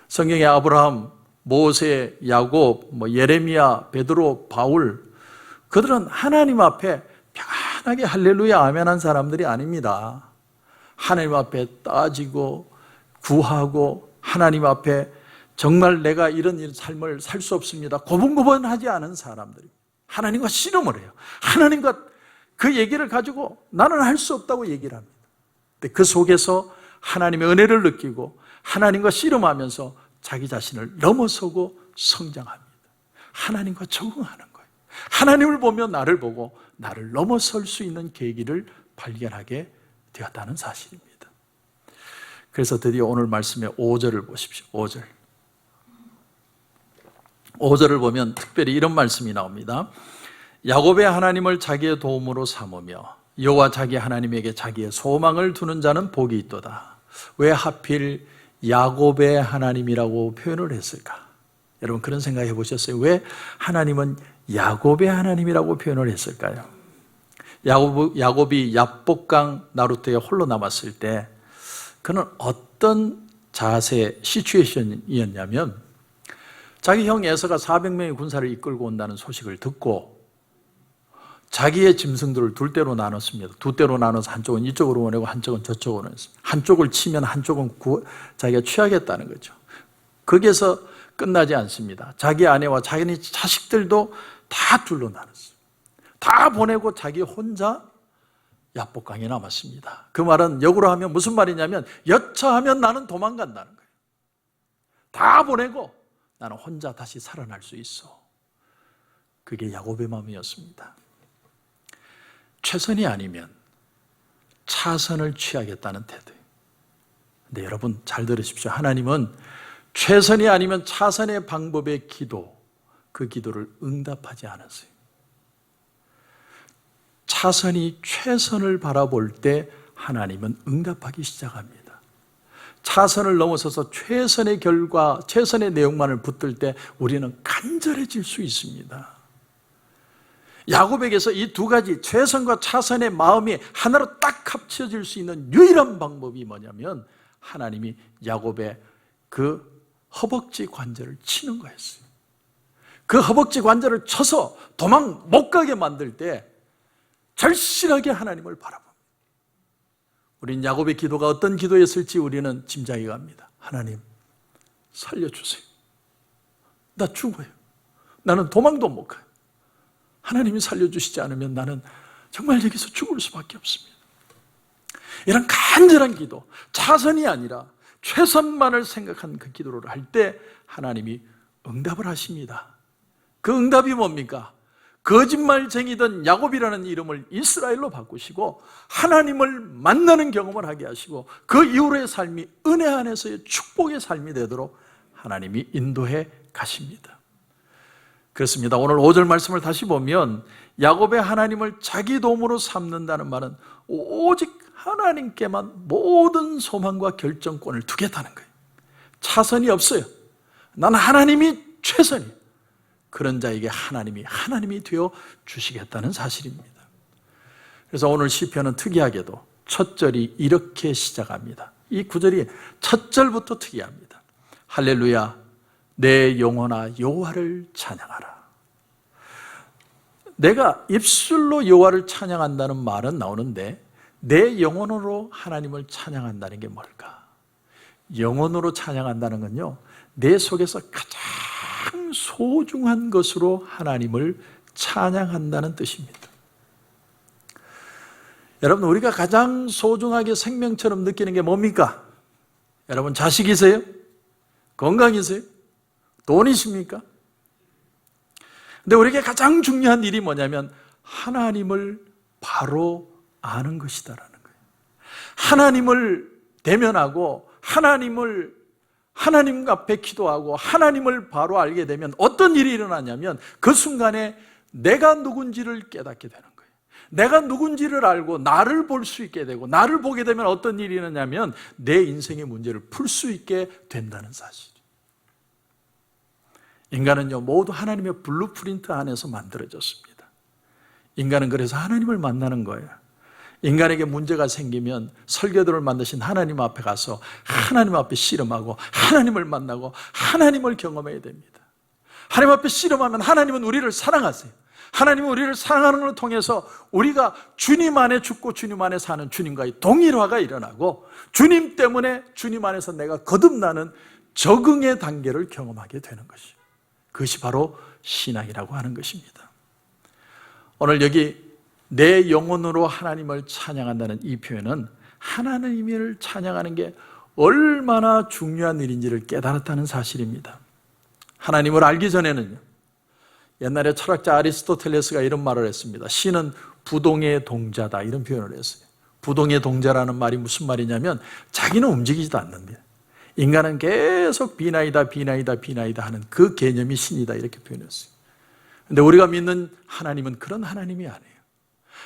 성경에 아브라함, 모세, 야곱, 예레미야, 베드로, 바울, 그들은 하나님 앞에 평안하게 할렐루야 아멘한 사람들이 아닙니다. 하나님 앞에 따지고 구하고 하나님 앞에 정말 내가 이런 삶을 살 수 없습니다 고분고분하지 않은 사람들이 하나님과 씨름을 해요. 하나님과 그 얘기를 가지고 나는 할 수 없다고 얘기를 합니다. 근데 그 속에서 하나님의 은혜를 느끼고 하나님과 씨름하면서 자기 자신을 넘어서고 성장합니다. 하나님과 적응하는 거예요. 하나님을 보며 나를 보고 나를 넘어설 수 있는 계기를 발견하게 되었다는 사실입니다. 그래서 드디어 오늘 말씀의 5절을 보십시오. 5절을 보면 특별히 이런 말씀이 나옵니다. 야곱의 하나님을 자기의 도움으로 삼으며 여호와 자기 하나님에게 자기의 소망을 두는 자는 복이 있도다. 왜 하필 야곱의 하나님이라고 표현을 했을까? 여러분 그런 생각 해보셨어요? 왜 하나님은 야곱의 하나님이라고 표현을 했을까요? 야곱이 야복강 나루터에 홀로 남았을 때 그는 어떤 자세, 시츄에이션이었냐면 자기 형 에서가 400명의 군사를 이끌고 온다는 소식을 듣고 자기의 짐승들을 두 대로 나눴습니다. 두 대로 나눠서 한쪽은 이쪽으로 보내고 한쪽은 저쪽으로 보냈습니다. 한쪽을 치면 한쪽은 자기가 취하겠다는 거죠. 거기에서 끝나지 않습니다. 자기 아내와 자기 자식들도 다 둘로 나눴어요. 다 보내고 자기 혼자 야복강에 남았습니다. 그 말은 역으로 하면 무슨 말이냐면 여차하면 나는 도망간다는 거예요. 다 보내고 나는 혼자 다시 살아날 수 있어. 그게 야곱의 마음이었습니다. 최선이 아니면 차선을 취하겠다는 태도예요. 근데 여러분 잘 들으십시오. 하나님은 최선이 아니면 차선의 방법의 기도, 그 기도를 응답하지 않았어요. 차선이 최선을 바라볼 때 하나님은 응답하기 시작합니다. 차선을 넘어서서 최선의 결과, 최선의 내용만을 붙들 때 우리는 간절해질 수 있습니다. 야곱에게서 이 두 가지 최선과 차선의 마음이 하나로 딱 합쳐질 수 있는 유일한 방법이 뭐냐면 하나님이 야곱의 그 허벅지 관절을 치는 거였어요. 그 허벅지 관절을 쳐서 도망 못 가게 만들 때 절실하게 하나님을 바라봅니다. 우린 야곱의 기도가 어떤 기도였을지 우리는 짐작이 갑니다. 하나님 살려주세요. 나 죽어요. 나는 도망도 못 가요. 하나님이 살려주시지 않으면 나는 정말 여기서 죽을 수밖에 없습니다. 이런 간절한 기도, 차선이 아니라 최선만을 생각한 그 기도를 할 때 하나님이 응답을 하십니다. 그 응답이 뭡니까? 거짓말쟁이던 야곱이라는 이름을 이스라엘로 바꾸시고 하나님을 만나는 경험을 하게 하시고 그 이후로의 삶이 은혜 안에서의 축복의 삶이 되도록 하나님이 인도해 가십니다. 그렇습니다. 오늘 5절 말씀을 다시 보면 야곱의 하나님을 자기 도움으로 삼는다는 말은 오직 하나님께만 모든 소망과 결정권을 두겠다는 거예요. 차선이 없어요. 나는 하나님이 최선이에요. 그런 자에게 하나님이 되어 주시겠다는 사실입니다. 그래서 오늘 시편은 특이하게도 첫 절이 이렇게 시작합니다. 이 구절이 첫 절부터 특이합니다. 할렐루야, 내 영혼아 여호와를 찬양하라. 내가 입술로 여호와를 찬양한다는 말은 나오는데 내 영혼으로 하나님을 찬양한다는 게 뭘까? 영혼으로 찬양한다는 건요, 내 속에서 가장 소중한 것으로 하나님을 찬양한다는 뜻입니다. 여러분, 우리가 가장 소중하게 생명처럼 느끼는 게 뭡니까? 여러분, 자식이세요? 건강이세요? 돈이십니까? 근데 우리에게 가장 중요한 일이 뭐냐면 하나님을 바로 아는 것이다라는 거예요. 하나님을 대면하고 하나님 앞에 기도하고 하나님을 바로 알게 되면 어떤 일이 일어나냐면 그 순간에 내가 누군지를 깨닫게 되는 거예요. 내가 누군지를 알고 나를 볼 수 있게 되고, 나를 보게 되면 어떤 일이 일어나냐면 내 인생의 문제를 풀 수 있게 된다는 사실이에요. 인간은요, 모두 하나님의 블루프린트 안에서 만들어졌습니다. 인간은 그래서 하나님을 만나는 거예요. 인간에게 문제가 생기면 설교들을 만드신 하나님 앞에 가서 하나님 앞에 씨름하고 하나님을 만나고 하나님을 경험해야 됩니다. 하나님 앞에 씨름하면 하나님은 우리를 사랑하세요. 하나님은 우리를 사랑하는 것을 통해서 우리가 주님 안에 죽고 주님 안에 사는 주님과의 동일화가 일어나고, 주님 때문에 주님 안에서 내가 거듭나는 적응의 단계를 경험하게 되는 것이죠. 그것이 바로 신앙이라고 하는 것입니다. 오늘 여기 내 영혼으로 하나님을 찬양한다는 이 표현은 하나님을 찬양하는 게 얼마나 중요한 일인지를 깨달았다는 사실입니다. 하나님을 알기 전에는요, 옛날에 철학자 아리스토텔레스가 이런 말을 했습니다. 신은 부동의 동자다, 이런 표현을 했어요. 부동의 동자라는 말이 무슨 말이냐면 자기는 움직이지도 않는데 인간은 계속 비나이다 하는 그 개념이 신이다, 이렇게 표현했어요. 그런데 우리가 믿는 하나님은 그런 하나님이 아니에요.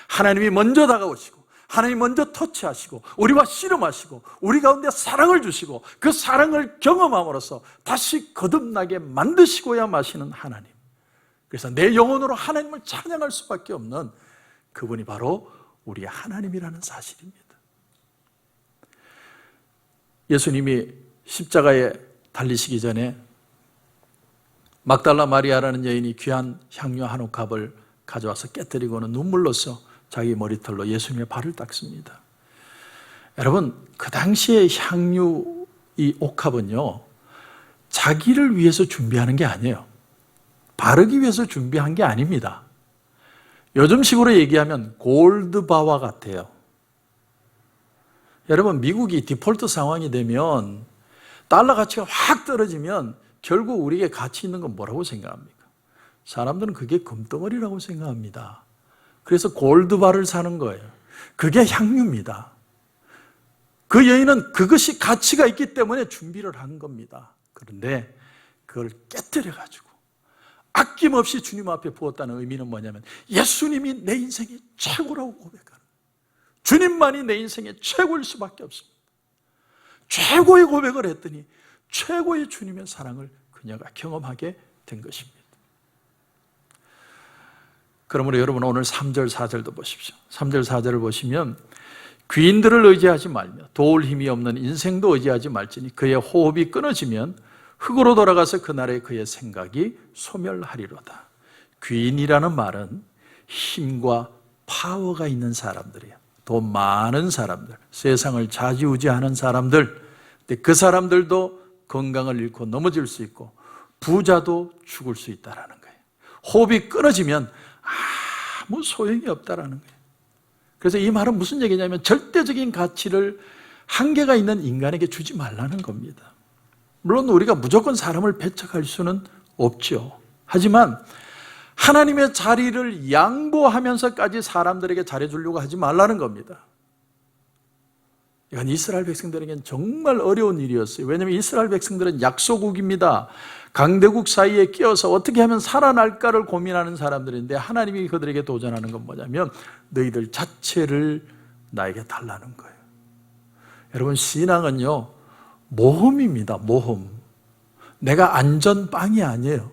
하나님이 먼저 다가오시고 하나님이 먼저 터치하시고 우리와 씨름하시고 우리 가운데 사랑을 주시고 그 사랑을 경험함으로써 다시 거듭나게 만드시고야 마시는 하나님. 그래서 내 영혼으로 하나님을 찬양할 수밖에 없는 그분이 바로 우리의 하나님이라는 사실입니다. 예수님이 십자가에 달리시기 전에 막달라 마리아라는 여인이 귀한 향유 한 옥합을 가져와서 깨뜨리고는 눈물로써 자기 머리털로 예수님의 발을 닦습니다. 여러분, 그 당시에 향유 이 옥합은요, 자기를 위해서 준비하는 게 아니에요. 바르기 위해서 준비한 게 아닙니다. 요즘식으로 얘기하면 골드바와 같아요. 여러분, 미국이 디폴트 상황이 되면 달러 가치가 확 떨어지면 결국 우리에게 가치 있는 건 뭐라고 생각합니까? 사람들은 그게 금덩어리라고 생각합니다. 그래서 골드바를 사는 거예요. 그게 향유입니다. 그 여인은 그것이 가치가 있기 때문에 준비를 한 겁니다. 그런데 그걸 깨뜨려가지고 아낌없이 주님 앞에 부었다는 의미는 뭐냐면 예수님이 내 인생의 최고라고 고백하는, 주님만이 내 인생의 최고일 수밖에 없습니다. 최고의 고백을 했더니 최고의 주님의 사랑을 그녀가 경험하게 된 것입니다. 그러므로 여러분, 오늘 3절 4절도 보십시오. 3절 4절을 보시면 귀인들을 의지하지 말며 도울 힘이 없는 인생도 의지하지 말지니 그의 호흡이 끊어지면 흙으로 돌아가서 그날에 그의 생각이 소멸하리로다. 귀인이라는 말은 힘과 파워가 있는 사람들이에요. 돈 많은 사람들, 세상을 좌지우지하는 사람들. 근데 그 사람들도 건강을 잃고 넘어질 수 있고 부자도 죽을 수 있다는 거예요. 호흡이 끊어지면 아무 소용이 없다라는 거예요. 그래서 이 말은 무슨 얘기냐면 절대적인 가치를 한계가 있는 인간에게 주지 말라는 겁니다. 물론 우리가 무조건 사람을 배척할 수는 없죠. 하지만 하나님의 자리를 양보하면서까지 사람들에게 잘해주려고 하지 말라는 겁니다. 이건 이스라엘 백성들에게는 정말 어려운 일이었어요. 왜냐하면 이스라엘 백성들은 약소국입니다. 강대국 사이에 끼어서 어떻게 하면 살아날까를 고민하는 사람들인데 하나님이 그들에게 도전하는 건 뭐냐면 너희들 자체를 나에게 달라는 거예요. 여러분, 신앙은요, 모험입니다. 모험. 내가 안전빵이 아니에요.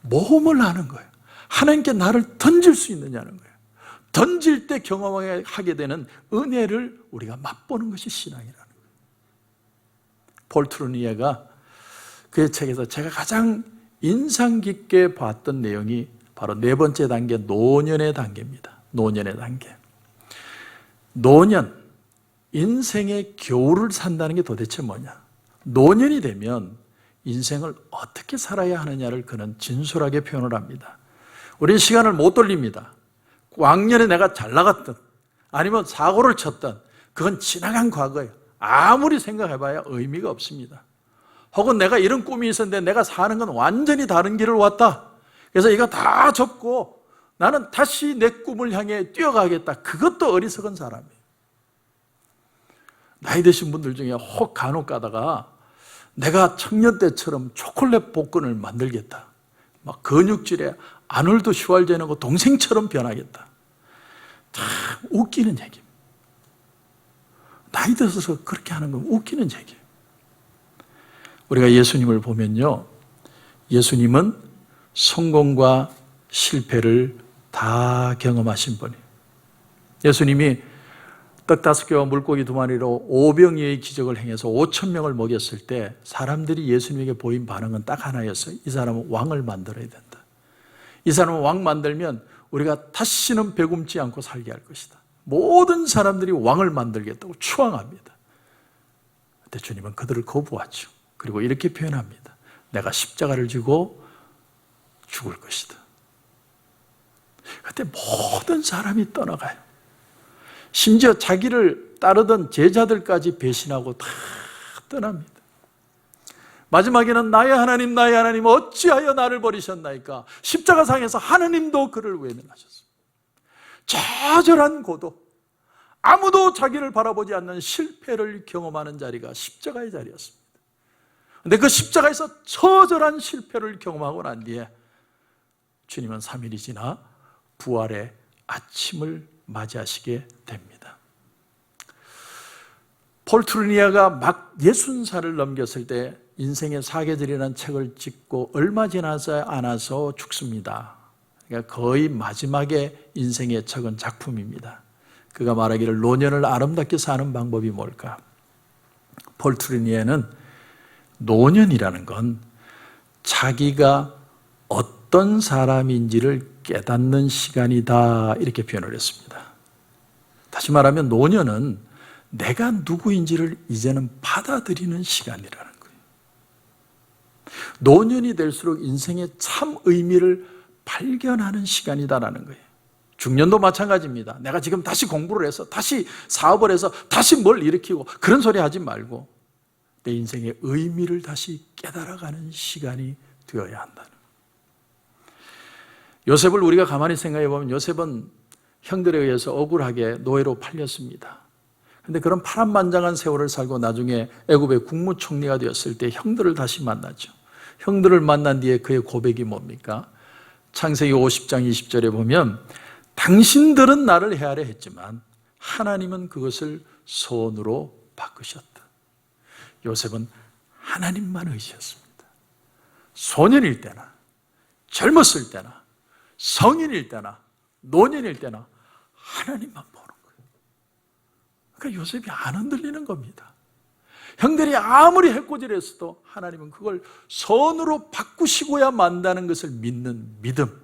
모험을 하는 거예요. 하나님께 나를 던질 수 있느냐는 거예요. 던질 때 경험하게 되는 은혜를 우리가 맛보는 것이 신앙이라는 거예요. 폴 트루니에가 그의 책에서 제가 가장 인상 깊게 봤던 내용이 바로 네 번째 단계, 노년의 단계입니다. 노년의 단계. 노년, 인생의 겨울을 산다는 게 도대체 뭐냐? 노년이 되면 인생을 어떻게 살아야 하느냐를 그는 진솔하게 표현을 합니다. 우리는 시간을 못 돌립니다. 왕년에 내가 잘 나갔던 아니면 사고를 쳤던 그건 지나간 과거예요. 아무리 생각해봐야 의미가 없습니다. 혹은 내가 이런 꿈이 있었는데 내가 사는 건 완전히 다른 길을 왔다. 그래서 이거 다 접고 나는 다시 내 꿈을 향해 뛰어가겠다. 그것도 어리석은 사람이에요. 나이 드신 분들 중에 혹 간혹 가다가 내가 청년 때처럼 초콜릿 복근을 만들겠다. 막 근육질에 아놀드 슈왈제네거 동생처럼 변하겠다. 참 웃기는 얘기입니다. 나이 들어서 그렇게 하는 건 웃기는 얘기예요. 우리가 예수님을 보면요, 예수님은 성공과 실패를 다 경험하신 분이에요. 예수님이 떡 5개와 물고기 2마리로 오병이의 기적을 행해서 5,000명을 먹였을 때 사람들이 예수님에게 보인 반응은 딱 하나였어요. 이 사람은 왕을 만들어야 된다. 이 사람은 왕 만들면 우리가 다시는 배굶지 않고 살게 할 것이다. 모든 사람들이 왕을 만들겠다고 추앙합니다. 그런데 주님은 그들을 거부하죠. 그리고 이렇게 표현합니다. 내가 십자가를 지고 죽을 것이다. 그때 모든 사람이 떠나가요. 심지어 자기를 따르던 제자들까지 배신하고 다 떠납니다. 마지막에는 나의 하나님 어찌하여 나를 버리셨나이까. 십자가상에서 하느님도 그를 외면하셨습니다. 처절한 고독, 아무도 자기를 바라보지 않는 실패를 경험하는 자리가 십자가의 자리였습니다. 그런데 그 십자가에서 처절한 실패를 경험하고 난 뒤에 주님은 3일이 지나 부활의 아침을 맞이하시게 됩니다. 폴 트루니아가 막 60살을 넘겼을 때 인생의 사계절이라는 책을 찍고 얼마 지나지 않아서 죽습니다. 그러니까 거의 마지막에 인생에 적은 작품입니다. 그가 말하기를 노년을 아름답게 사는 방법이 뭘까? 폴 트루니아는 노년이라는 건 자기가 어떤 사람인지를 깨닫는 시간이다, 이렇게 표현을 했습니다. 다시 말하면 노년은 내가 누구인지를 이제는 받아들이는 시간이라는 거예요. 노년이 될수록 인생의 참 의미를 발견하는 시간이다라는 거예요. 중년도 마찬가지입니다. 내가 지금 다시 공부를 해서 다시 사업을 해서 다시 뭘 일으키고 그런 소리 하지 말고 내 인생의 의미를 다시 깨달아가는 시간이 되어야 한다는 거예요. 요셉을 우리가 가만히 생각해 보면 요셉은 형들에 의해서 억울하게 노예로 팔렸습니다. 그런데 그런 파란만장한 세월을 살고 나중에 애굽의 국무총리가 되었을 때 형들을 다시 만나죠. 형들을 만난 뒤에 그의 고백이 뭡니까? 창세기 50장 20절에 보면 당신들은 나를 헤아려 했지만 하나님은 그것을 손으로 바꾸셨다. 요셉은 하나님만 의지했습니다. 소년일 때나 젊었을 때나 성인일 때나 노년일 때나 하나님만 보는 거예요. 그러니까 요셉이 안 흔들리는 겁니다. 형들이 아무리 해코지했어도 하나님은 그걸 선으로 바꾸시고야 만다는 것을 믿는 믿음,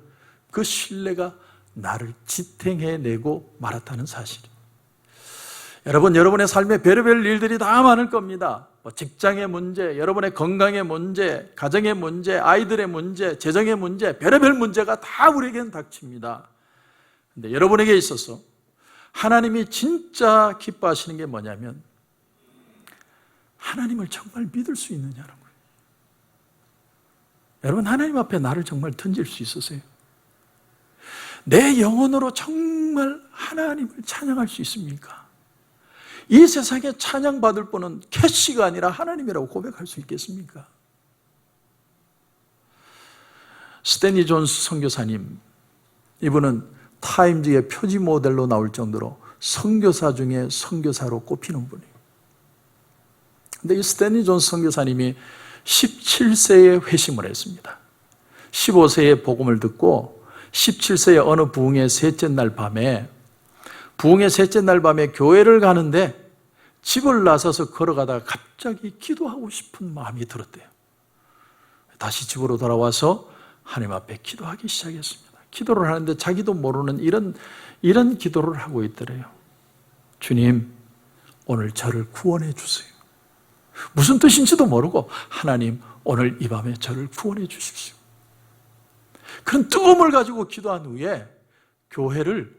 그 신뢰가 나를 지탱해내고 말았다는 사실입니다. 여러분, 여러분의 삶에 별의별 일들이 다 많을 겁니다. 직장의 문제, 여러분의 건강의 문제, 가정의 문제, 아이들의 문제, 재정의 문제, 별의별 문제가 다 우리에게는 닥칩니다. 그런데 여러분에게 있어서 하나님이 진짜 기뻐하시는 게 뭐냐면 하나님을 정말 믿을 수 있느냐는 거예요. 여러분, 하나님 앞에 나를 정말 던질 수 있으세요? 내 영혼으로 정말 하나님을 찬양할 수 있습니까? 이 세상에 찬양받을 분은 캐시가 아니라 하나님이라고 고백할 수 있겠습니까? 스탠리 존스 선교사님, 이분은 타임즈의 표지 모델로 나올 정도로 선교사 중에 선교사로 꼽히는 분이에요. 근데 이 스탠리 존스 선교사님이 17세에 회심을 했습니다. 15세에 복음을 듣고 17세의 어느 부흥의 셋째 날 밤에 교회를 가는데 집을 나서서 걸어가다가 갑자기 기도하고 싶은 마음이 들었대요. 다시 집으로 돌아와서 하나님 앞에 기도하기 시작했습니다. 기도를 하는데 자기도 모르는 이런 기도를 하고 있더래요. 주님, 오늘 저를 구원해 주세요. 무슨 뜻인지도 모르고 하나님, 오늘 이 밤에 저를 구원해 주십시오. 그런 뜨거움을 가지고 기도한 후에 교회를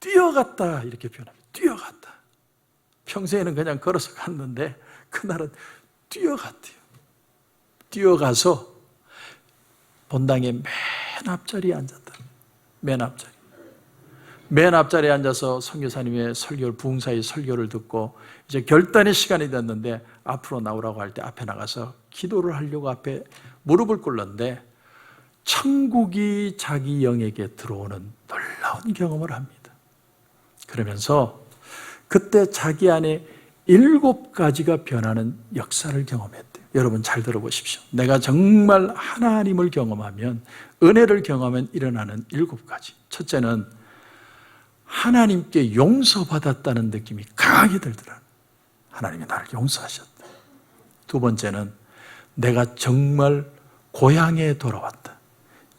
뛰어갔다 이렇게 표현합니다. 뛰어갔다. 평소에는 그냥 걸어서 갔는데 그날은 뛰어갔대요. 뛰어가서 본당의 맨 앞자리에 앉았다. 맨 앞자리. 맨 앞자리에 앉아서 선교사님의 설교를, 부흥사의 설교를 듣고 이제 결단의 시간이 됐는데 앞으로 나오라고 할 때 앞에 나가서 기도를 하려고 앞에 무릎을 꿇는데 천국이 자기 영에게 들어오는 놀라운 경험을 합니다. 그러면서 그때 자기 안에 7가지가 변하는 역사를 경험했대요. 여러분 잘 들어보십시오. 내가 정말 하나님을 경험하면, 은혜를 경험하면 일어나는 7가지. 첫째는 하나님께 용서받았다는 느낌이 강하게 들더라. 하나님이 나를 용서하셨다. 두 번째는 내가 정말 고향에 돌아왔다.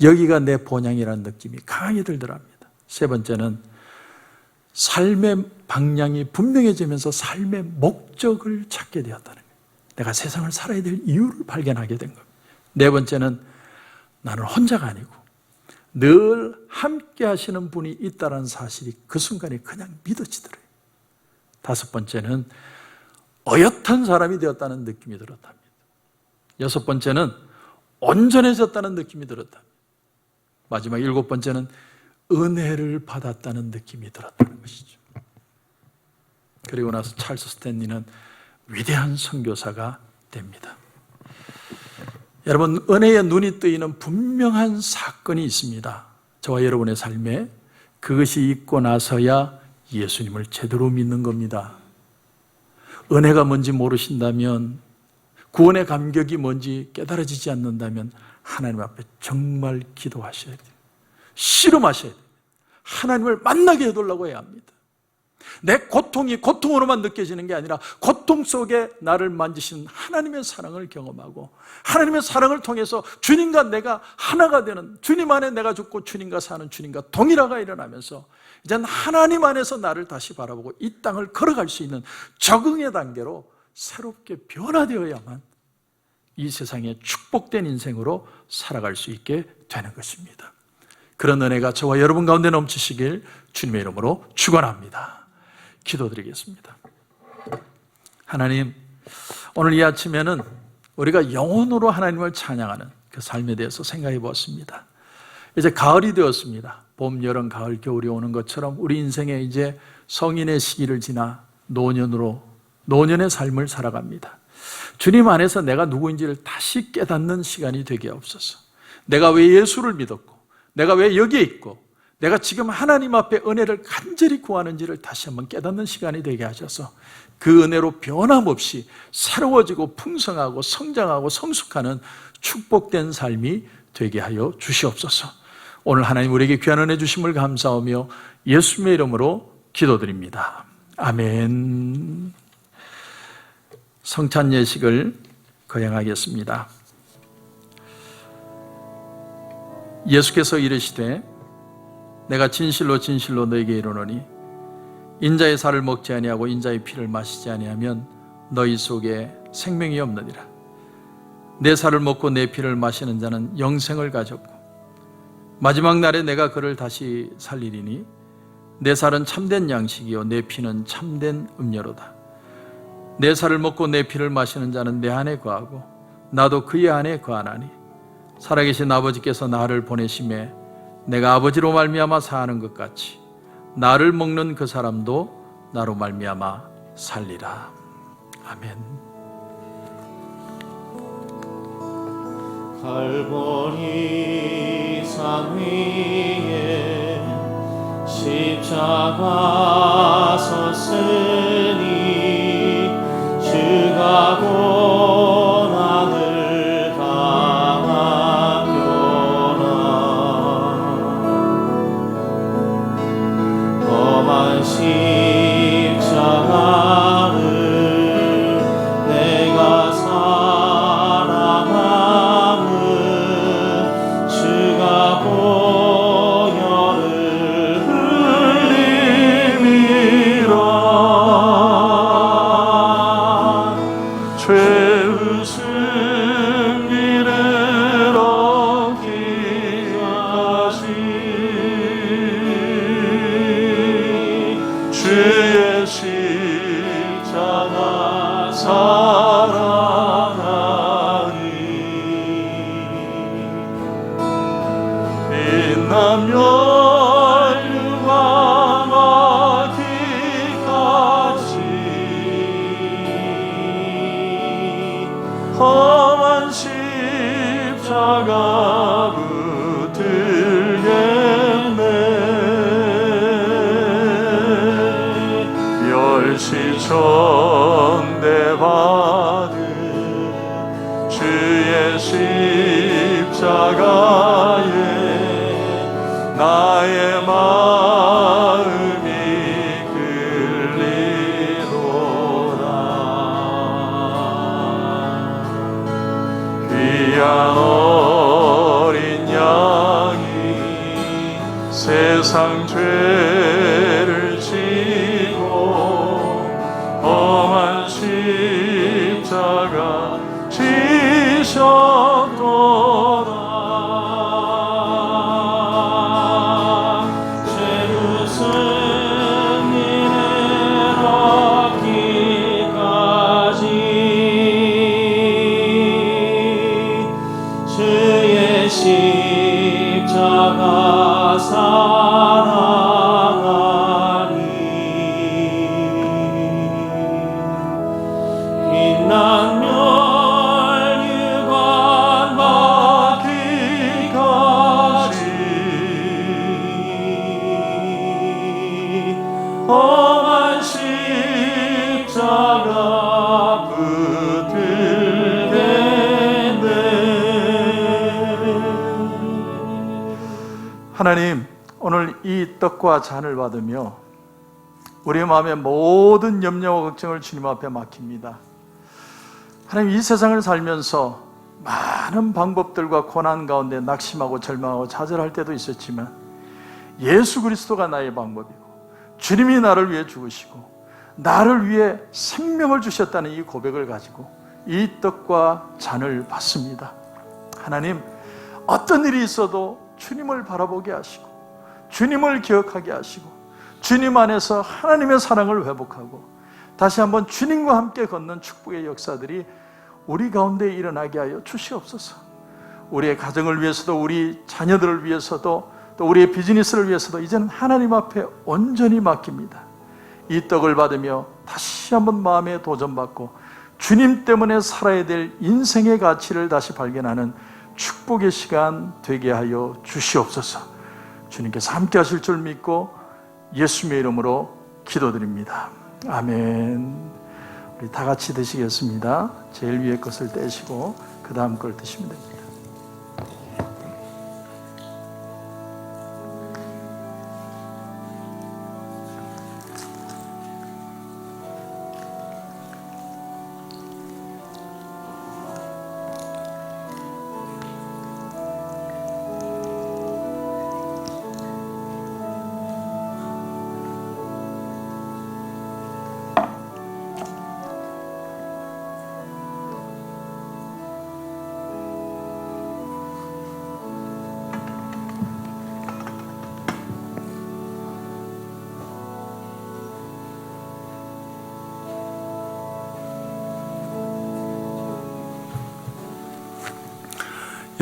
여기가 내 본향이라는 느낌이 강하게 들더랍니다. 세 번째는 삶의 방향이 분명해지면서 삶의 목적을 찾게 되었다는 거예요. 내가 세상을 살아야 될 이유를 발견하게 된 겁니다. 네 번째는 나는 혼자가 아니고 늘 함께 하시는 분이 있다는 사실이 그 순간에 그냥 믿어지더래요. 다섯 번째는 어엿한 사람이 되었다는 느낌이 들었답니다. 여섯 번째는 온전해졌다는 느낌이 들었답니다. 마지막 7번째는 은혜를 받았다는 느낌이 들었다는 것이죠. 그리고 나서 찰스 스탠리는 위대한 선교사가 됩니다. 여러분, 은혜의 눈이 뜨이는 분명한 사건이 있습니다. 저와 여러분의 삶에 그것이 있고 나서야 예수님을 제대로 믿는 겁니다. 은혜가 뭔지 모르신다면, 구원의 감격이 뭔지 깨달아지지 않는다면 하나님 앞에 정말 기도하셔야 돼요. 씨름하셔야 돼요. 하나님을 만나게 해달라고 해야 합니다. 내 고통이 고통으로만 느껴지는 게 아니라 고통 속에 나를 만지시는 하나님의 사랑을 경험하고 하나님의 사랑을 통해서 주님과 내가 하나가 되는, 주님 안에 내가 죽고 주님과 사는, 주님과 동일화가 일어나면서 이제는 하나님 안에서 나를 다시 바라보고 이 땅을 걸어갈 수 있는 적응의 단계로 새롭게 변화되어야만 이 세상에 축복된 인생으로 살아갈 수 있게 되는 것입니다. 그런 은혜가 저와 여러분 가운데 넘치시길 주님의 이름으로 축원합니다. 기도드리겠습니다. 하나님, 오늘 이 아침에는 우리가 영혼으로 하나님을 찬양하는 그 삶에 대해서 생각해 보았습니다. 이제 가을이 되었습니다. 봄, 여름, 가을, 겨울이 오는 것처럼 우리 인생에 이제 성인의 시기를 지나 노년의 삶을 살아갑니다. 주님 안에서 내가 누구인지를 다시 깨닫는 시간이 되게 없어서, 내가 왜 예수를 믿었고, 내가 왜 여기에 있고, 내가 지금 하나님 앞에 은혜를 간절히 구하는지를 다시 한번 깨닫는 시간이 되게 하셔서 그 은혜로 변함없이 새로워지고 풍성하고 성장하고 성숙하는 축복된 삶이 되게 하여 주시옵소서. 오늘 하나님 우리에게 귀한 은혜 주심을 감사하며 예수님의 이름으로 기도드립니다. 아멘. 성찬 예식을 거행하겠습니다. 예수께서 이르시되 내가 진실로 진실로 너에게 이르노니 인자의 살을 먹지 아니하고 인자의 피를 마시지 아니하면 너희 속에 생명이 없느니라. 내 살을 먹고 내 피를 마시는 자는 영생을 가졌고 마지막 날에 내가 그를 다시 살리리니 내 살은 참된 양식이요 내 피는 참된 음료로다. 내 살을 먹고 내 피를 마시는 자는 내 안에 거하고 나도 그의 안에 거하나니 살아계신 아버지께서 나를 보내심에 내가 아버지로 말미암아 사는 것 같이 나를 먹는 그 사람도 나로 말미암아 살리라. 아멘. 갈보리 산 위에 십자가 섰으니 주가 고난을 당하였구나. 험한 십자가를 내가 사랑함을 빛나며 유감과 기까지 험한 십자가 붙들겠네. 멸시천대받은 주의 십자가에 나의 마음이 끌리도다. 귀한 어린 양이 세상 죄를 지고 험한 십자가 지셨도다. 죄 무슨 일을 얻기까지 주의 십자가 사랑하리. 빛나며 유관 받기까지 험한 십자가 붙들겠네. 하나님, 오늘 이 떡과 잔을 받으며 우리의 마음의 모든 염려와 걱정을 주님 앞에 맡깁니다. 하나님, 이 세상을 살면서 많은 방법들과 고난 가운데 낙심하고 절망하고 좌절할 때도 있었지만 예수 그리스도가 나의 방법이고 주님이 나를 위해 죽으시고 나를 위해 생명을 주셨다는 이 고백을 가지고 이 떡과 잔을 받습니다. 하나님, 어떤 일이 있어도 주님을 바라보게 하시고 주님을 기억하게 하시고 주님 안에서 하나님의 사랑을 회복하고 다시 한번 주님과 함께 걷는 축복의 역사들이 우리 가운데 일어나게 하여 주시옵소서. 우리의 가정을 위해서도 우리 자녀들을 위해서도 또 우리의 비즈니스를 위해서도 이제는 하나님 앞에 온전히 맡깁니다. 이 떡을 받으며 다시 한번 마음에 도전받고 주님 때문에 살아야 될 인생의 가치를 다시 발견하는 축복의 시간 되게 하여 주시옵소서. 주님께서 함께 하실 줄 믿고 예수님의 이름으로 기도드립니다. 아멘. 우리 다 같이 드시겠습니다. 제일 위에 것을 떼시고 그 다음 걸 드시면 됩니다.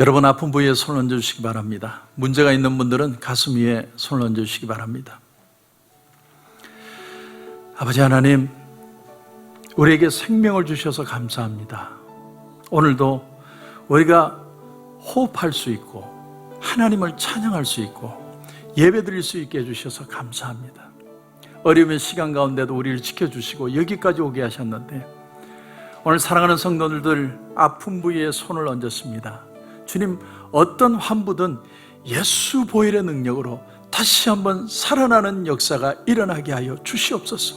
여러분, 아픈 부위에 손을 얹어주시기 바랍니다. 문제가 있는 분들은 가슴 위에 손을 얹어주시기 바랍니다. 아버지 하나님, 우리에게 생명을 주셔서 감사합니다. 오늘도 우리가 호흡할 수 있고 하나님을 찬양할 수 있고 예배드릴 수 있게 해주셔서 감사합니다. 어려움의 시간 가운데도 우리를 지켜주시고 여기까지 오게 하셨는데 오늘 사랑하는 성도들 아픈 부위에 손을 얹었습니다. 주님, 어떤 환부든 예수 보혈의 능력으로 다시 한번 살아나는 역사가 일어나게 하여 주시옵소서.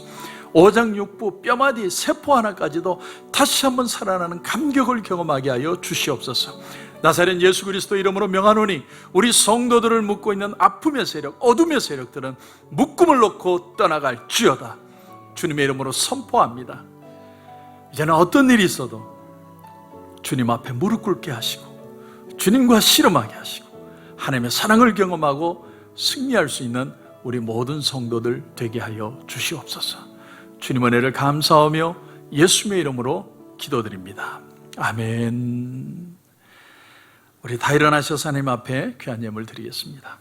오장육부 뼈마디 세포 하나까지도 다시 한번 살아나는 감격을 경험하게 하여 주시옵소서. 나사렛 예수 그리스도 이름으로 명하노니 우리 성도들을 묶고 있는 아픔의 세력, 어둠의 세력들은 묶음을 놓고 떠나갈지어다. 주님의 이름으로 선포합니다. 이제는 어떤 일이 있어도 주님 앞에 무릎 꿇게 하시고 주님과 씨름하게 하시고 하나님의 사랑을 경험하고 승리할 수 있는 우리 모든 성도들 되게 하여 주시옵소서. 주님 은혜를 감사하며 예수님의 이름으로 기도드립니다. 아멘. 우리 다 일어나셔서 하나님 앞에 귀한 예물 드리겠습니다.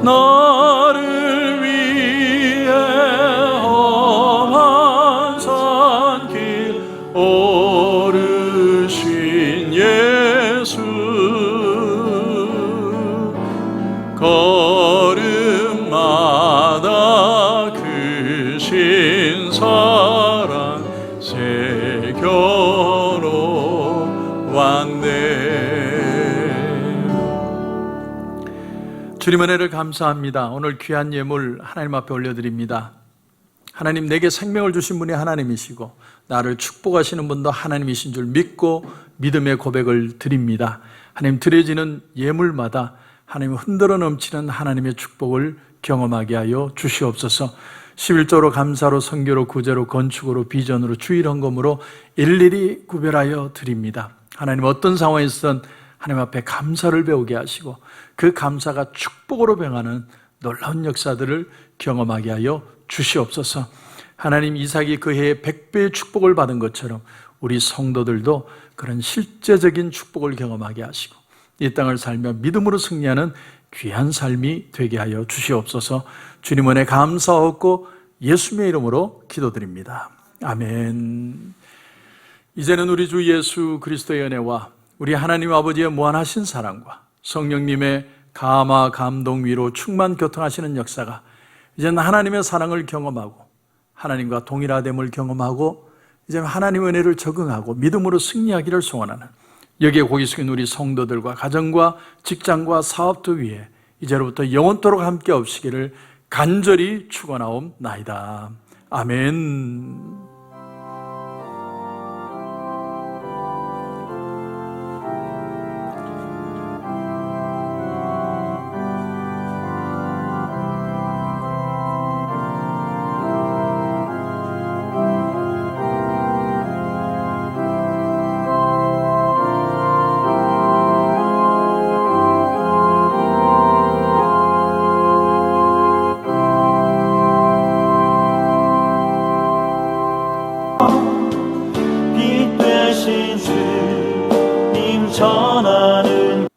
나를 위해 험한 산길 오르신 예수, 걸음마다 크신 사랑 새겨로 왔네. 주님 은혜를 감사합니다. 오늘 귀한 예물 하나님 앞에 올려드립니다. 하나님, 내게 생명을 주신 분이 하나님이시고 나를 축복하시는 분도 하나님이신 줄 믿고 믿음의 고백을 드립니다. 하나님, 드려지는 예물마다 하나님 흔들어 넘치는 하나님의 축복을 경험하게 하여 주시옵소서. 11조로 감사로 선교로 구제로 건축으로 비전으로 주일 헌금으로 일일이 구별하여 드립니다. 하나님, 어떤 상황에서든 하나님 앞에 감사를 배우게 하시고 그 감사가 축복으로 변하는 놀라운 역사들을 경험하게 하여 주시옵소서. 하나님, 이삭이 그 해에 100배의 축복을 받은 것처럼 우리 성도들도 그런 실제적인 축복을 경험하게 하시고 이 땅을 살며 믿음으로 승리하는 귀한 삶이 되게 하여 주시옵소서. 주님 은혜 감사하고 예수님의 이름으로 기도드립니다. 아멘. 이제는 우리 주 예수 그리스도의 은혜와 우리 하나님 아버지의 무한하신 사랑과 성령님의 감화, 감동, 위로, 충만, 교통하시는 역사가 이제는 하나님의 사랑을 경험하고 하나님과 동일화됨을 경험하고 이제는 하나님의 은혜를 적응하고 믿음으로 승리하기를 소원하는 여기에 고기 숙인 우리 성도들과 가정과 직장과 사업도 위해 이제로부터 영원토록 함께 없으시기를 간절히 축원하옵나이다. 아멘. 빛 되신 주님 전하는